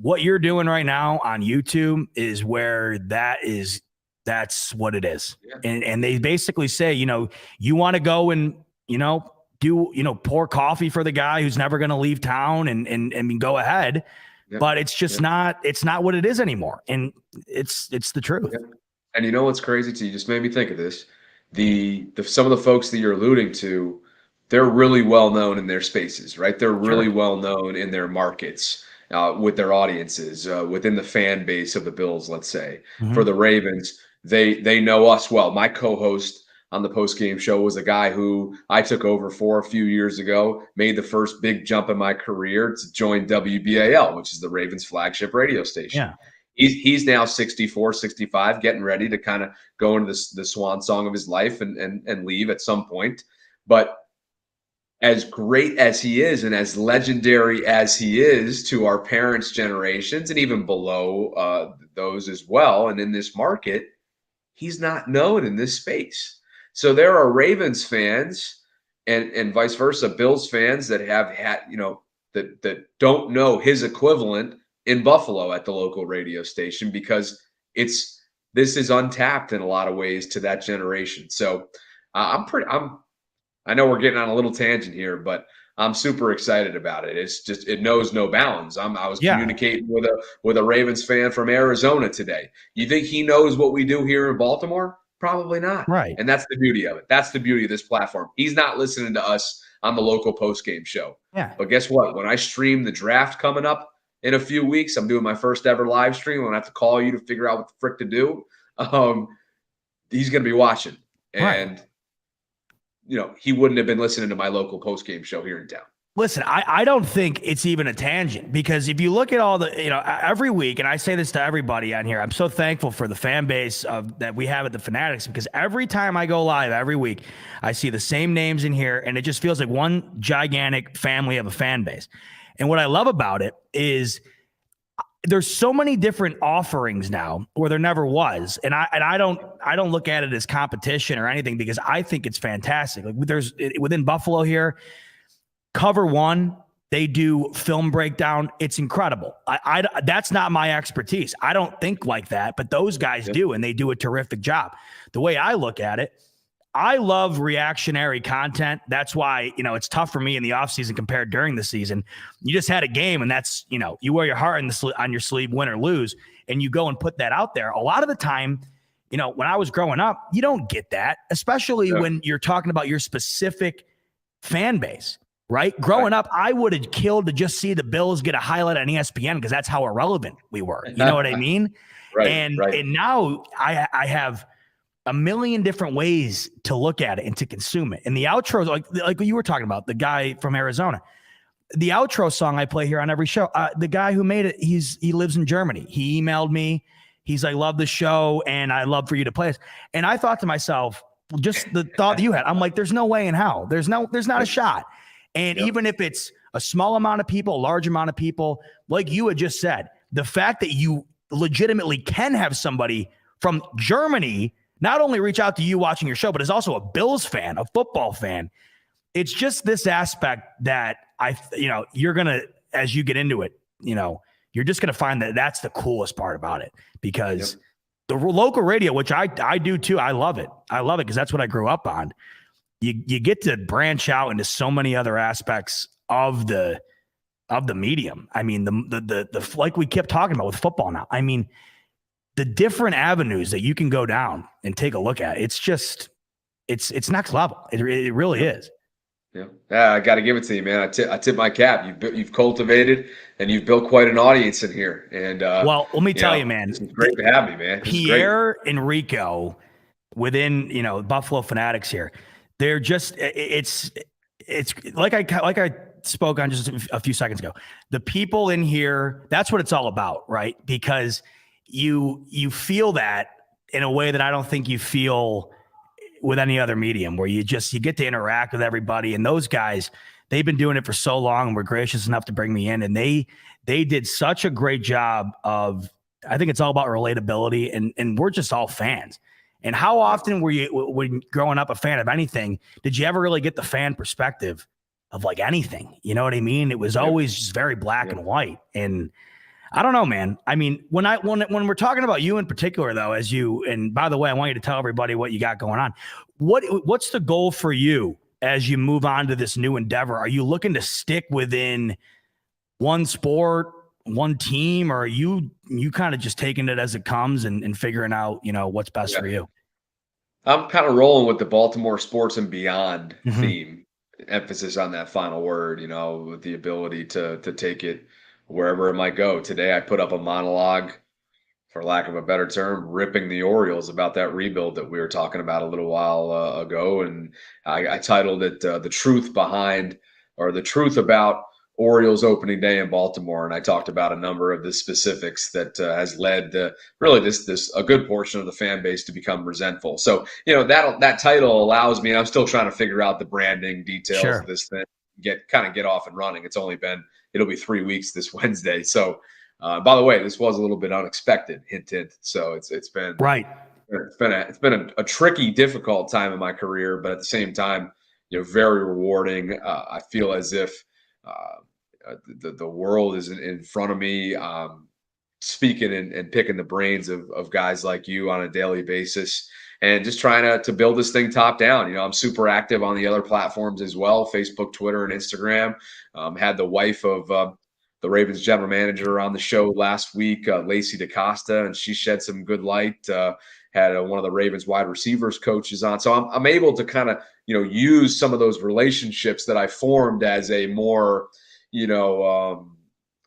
what you're doing right now on YouTube is where that's what it is. Yeah. And they basically say, you want to go and, pour coffee for the guy who's never going to leave town and go ahead. Yeah. But it's just it's not what it is anymore. And it's the truth. Yeah. And what's crazy to you, just made me think of this. Some of the folks that you're alluding to, they're really well known in their spaces, right? They're really well known in their markets. With their audiences, within the fan base of the Bills, let's say. Mm-hmm. For the Ravens, they know us well. My co-host on the post-game show was a guy who I took over for a few years ago, made the first big jump in my career to join WBAL, which is the Ravens flagship radio station. Yeah. He's now 64, 65, getting ready to kind of go into the swan song of his life and leave at some point. But as great as he is and as legendary as he is to our parents' generations and even below those as well, and in this market, he's not known in this space. So there are Ravens fans and vice versa, Bills fans that have had, that don't know his equivalent in Buffalo at the local radio station, because this is untapped in a lot of ways to that generation. So I know we're getting on a little tangent here, but I'm super excited about it. It's just, it knows no bounds. I was communicating with a Ravens fan from Arizona today. You think he knows what we do here in Baltimore? Probably not. Right. And that's the beauty of it. That's the beauty of this platform. He's not listening to us on the local post-game show. Yeah. But guess what? When I stream the draft coming up in a few weeks, I'm doing my first ever live stream. I'm going to have to call you to figure out what the frick to do. He's going to be watching. And he wouldn't have been listening to my local post-game show here in town. Listen, I don't think it's even a tangent, because if you look at all the, every week, and I say this to everybody on here, I'm so thankful for the fan base that we have at the Fanatics, because every time I go live every week, I see the same names in here, and it just feels like one gigantic family of a fan base. And what I love about it is there's so many different offerings now where there never was. And I don't look at it as competition or anything, because I think it's fantastic. Like, there's within Buffalo here, Cover One, they do film breakdown. It's incredible. That's not my expertise. I don't think like that, but those guys do, and they do a terrific job. The way I look at it, I love reactionary content. That's why, it's tough for me in the offseason compared during the season. You just had a game, and that's, you wear your heart on your sleeve, win or lose, and you go and put that out there. A lot of the time, when I was growing up, you don't get that, especially when you're talking about your specific fan base. Right? Growing up, I would have killed to just see the Bills get a highlight on ESPN, because that's how irrelevant we were. You know what I mean? Right. And now I have a million different ways to look at it and to consume it. And the outros, like you were talking about, the guy from Arizona, the outro song I play here on every show, the guy who made it, he lives in Germany. He emailed me. He's like, love the show, and I love for you to play it. And I thought to myself, just the thought that you had, I'm like, there's no way in hell. There's not a shot. And even if it's a small amount of people, a large amount of people, like you had just said, the fact that you legitimately can have somebody from Germany not only reach out to you watching your show, but is also a Bills fan, a football fan. It's just this aspect that you're going to, as you get into it, you're just going to find that that's the coolest part about it, because the local radio, which I do too, I love it. I love it because that's what I grew up on. You get to branch out into so many other aspects of the medium. I mean, the like we kept talking about with football now. I mean, the different avenues that you can go down and take a look at. It's just, it's next level. It really is. Yeah, I got to give it to you, man. I tip my cap. You've cultivated and you've built quite an audience in here. And well, let me tell you, man, it's great to have me, man. Pierre and Rico within Buffalo Fanatics here. They're just, it's like I spoke on just a few seconds ago. The people in here, that's what it's all about, right? Because you feel that in a way that I don't think you feel with any other medium, where you get to interact with everybody. And those guys, they've been doing it for so long and were gracious enough to bring me in. And they did such a great job of, I think it's all about relatability, and we're just all fans. And how often were you, when growing up, a fan of anything, did you ever really get the fan perspective of like anything? You know what I mean? It was always just very black and white. And I don't know, man. I mean, when we're talking about you in particular, though, and by the way, I want you to tell everybody what you got going on. What's the goal for you as you move on to this new endeavor? Are you looking to stick within one sport, one team, or are you kind of just taking it as it comes and figuring out, what's best for you? I'm kind of rolling with the Baltimore sports and beyond theme, emphasis on that final word, with the ability to take it wherever it might go. Today, I put up a monologue, for lack of a better term, ripping the Orioles about that rebuild that we were talking about a little while ago. And I titled it The Truth Behind, or The Truth About Orioles opening day in Baltimore. And I talked about a number of the specifics that has led really this a good portion of the fan base to become resentful. So, that title allows me, and I'm still trying to figure out the branding details of this thing, get off and running. It'll be 3 weeks this Wednesday. So, by the way, this was a little bit unexpected, hint. So it's been right. It's been a tricky, difficult time in my career, but at the same time, very rewarding. I feel as if the world is in front of me, speaking and picking the brains of guys like you on a daily basis, and just trying to build this thing top down. I'm super active on the other platforms as well, Facebook, Twitter, and Instagram. Had the wife of the Ravens general manager on the show last week, Lacey DaCosta, and she shed some good light. Had one of the Ravens wide receivers coaches on. So I'm able to kind of, use some of those relationships that I formed as a more,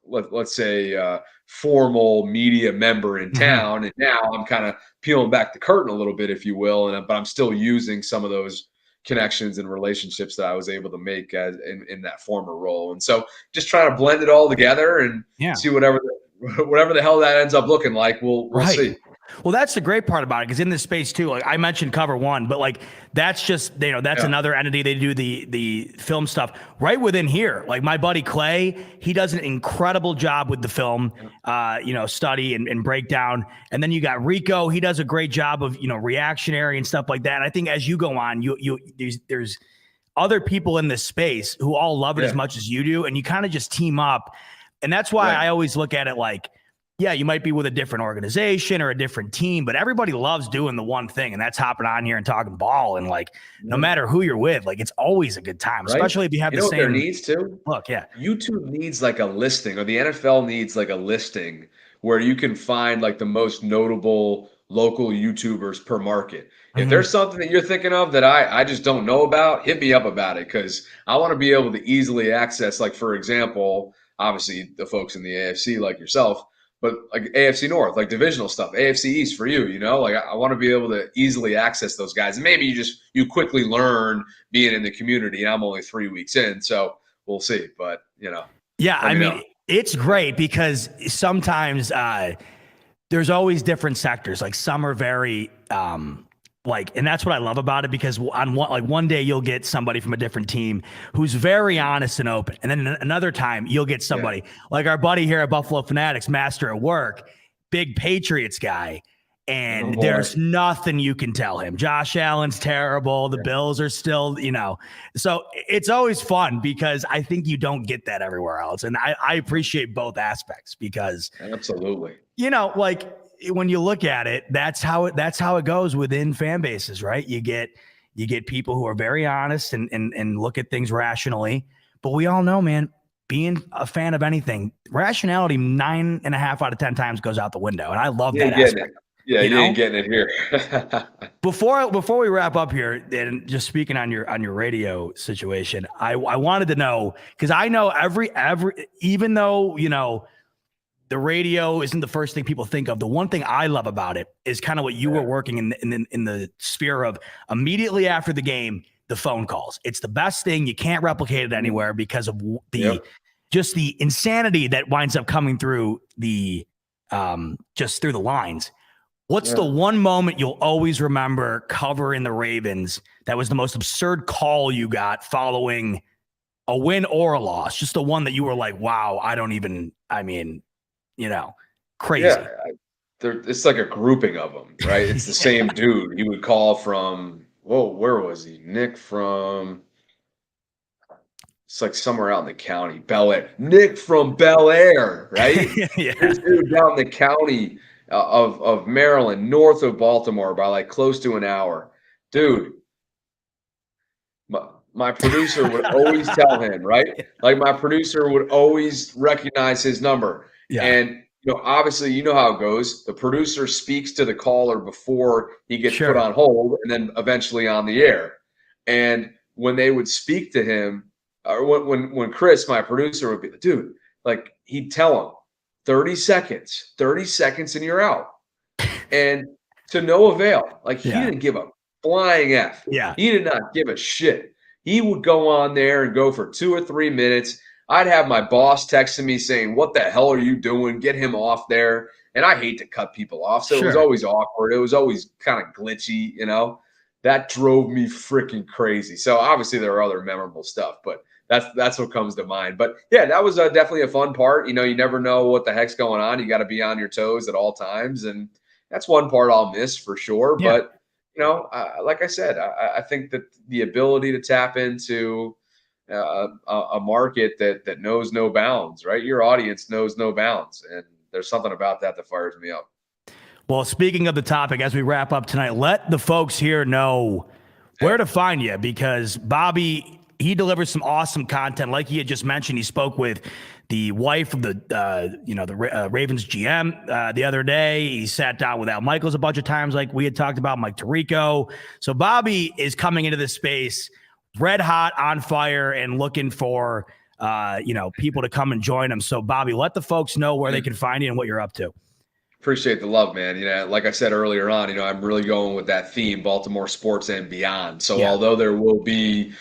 let's say, formal media member in town. And now I'm kind of peeling back the curtain a little bit, if you will. But I'm still using some of those connections and relationships that I was able to make in that former role. And so just trying to blend it all together and see whatever the hell that ends up looking like, we'll see. Well, that's the great part about it, because in this space too, like I mentioned Cover One, but like that's just, that's another entity. They do the film stuff right within here. Like my buddy Clay, he does an incredible job with the film, study and breakdown. And then you got Rico, he does a great job of, reactionary and stuff like that. And I think as you go on, there's other people in this space who all love it as much as you do, and you kind of just team up. And that's why I always look at it like, yeah, you might be with a different organization or a different team, but everybody loves doing the one thing, and that's hopping on here and talking ball. And like, no matter who you're with, like it's always a good time, especially if you have the same. What there needs to look. YouTube needs like a listing, or the NFL needs like a listing where you can find like the most notable local YouTubers per market. If there's something that you're thinking of that I just don't know about, hit me up about it, because I want to be able to easily access, like, for example, obviously the folks in the AFC like yourself, but like AFC North, like divisional stuff, AFC East for you, like I want to be able to easily access those guys. And maybe you quickly learn being in the community. And I'm only 3 weeks in, so we'll see. But, Yeah, I mean, it's great because sometimes there's always different sectors. Like some are very and that's what I love about it, because on one day you'll get somebody from a different team who's very honest and open. And then another time you'll get somebody like our buddy here at Buffalo Fanatics, Master at Work, big Patriots guy. And there's nothing you can tell him. Josh Allen's terrible. The Bills are still, so it's always fun because I think you don't get that everywhere else. And I appreciate both aspects because absolutely, like, when you look at it, that's how it goes within fan bases, right? You get people who are very honest and look at things rationally, but we all know, man, being a fan of anything, rationality 9.5 out of 10 times goes out the window. And I love that aspect. Yeah, you ain't getting it here. Before we wrap up here, and just speaking on your radio situation, I wanted to know, because I know every even though the radio isn't the first thing people think of, the one thing I love about it is kind of what you were working in the sphere of immediately after the game, the phone calls. It's the best thing. You can't replicate it anywhere because of just the insanity that winds up coming through just through the lines. What's the one moment you'll always remember covering the Ravens that was the most absurd call you got following a win or a loss? Just the one that you were like, wow, crazy. Yeah, it's like a grouping of them, right? It's the same dude. He would call from, where was he? Nick from, it's like somewhere out in the county, Bel Air. Nick from Bel Air, right? This dude down in the county of Maryland, north of Baltimore by like close to an hour. Dude, my producer would always tell him, right? Like my producer would always recognize his number. Yeah. And, obviously, you know how it goes. The producer speaks to the caller before he gets put on hold and then eventually on the air. And when they would speak to him, or when Chris, my producer, would be, dude, like he'd tell him 30 seconds and you're out. And to no avail. Like he didn't give a flying F. Yeah. He did not give a shit. He would go on there and go for 2 or 3 minutes. I'd have my boss texting me saying, what the hell are you doing? Get him off there. And I hate to cut people off. So it was always awkward. It was always kind of glitchy, That drove me freaking crazy. So obviously there are other memorable stuff, but that's what comes to mind. But yeah, that was definitely a fun part. You never know what the heck's going on. You got to be on your toes at all times. And that's one part I'll miss for sure. Yeah. But, like I said, I think that the ability to tap into a market that knows no bounds, right? Your audience knows no bounds. And there's something about that fires me up. Well, speaking of the topic, as we wrap up tonight, let the folks here know where to find you, because Bobby, he delivers some awesome content. Like he had just mentioned, he spoke with the wife of the Ravens GM the other day. He sat down with Al Michaels a bunch of times, like we had talked about, Mike Tirico. So Bobby is coming into this space red hot, on fire, and looking for people to come and join him. So Bobby, let the folks know where they can find you and what you're up to. Appreciate the love, man. Like I said earlier on, I'm really going with that theme, Baltimore sports and beyond. So although there will be,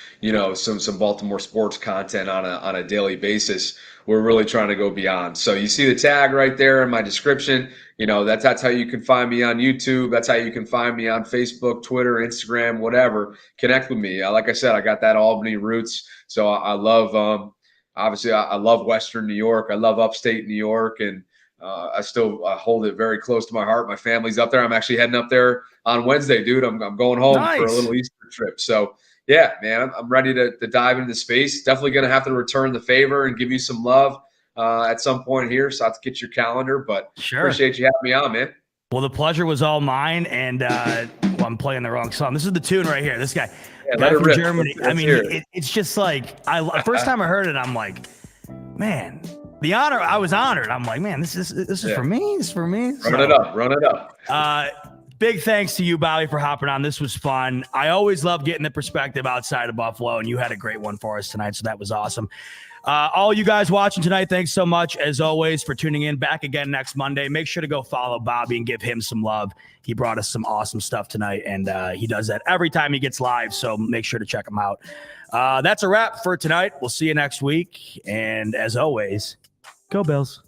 some Baltimore sports content on a daily basis, we're really trying to go beyond. So you see the tag right there in my description. That's how you can find me on YouTube. That's how you can find me on Facebook, Twitter, Instagram, whatever. Connect with me. Like I said, I got that Albany roots. So I love, obviously, I love Western New York. I love upstate New York, and I still hold it very close to my heart. My family's up there. I'm actually heading up there on Wednesday, dude. I'm going home for a little Easter trip. So, yeah, man, I'm ready to dive into the space. Definitely going to have to return the favor and give you some love at some point here. So I have to get your calendar, but appreciate you having me on, man. Well, the pleasure was all mine. And I'm playing the wrong song. This is the tune right here. This guy, guy from Germany. It's just like first time I heard it, I'm like, man. The honor, I was honored. I'm like, man, this is for me. This is for me. Run it up. Big thanks to you, Bobby, for hopping on. This was fun. I always love getting the perspective outside of Buffalo, and you had a great one for us tonight, so that was awesome. All you guys watching tonight, thanks so much, as always, for tuning in. Back again next Monday. Make sure to go follow Bobby and give him some love. He brought us some awesome stuff tonight, and he does that every time he gets live, so make sure to check him out. That's a wrap for tonight. We'll see you next week, and as always, go Bills.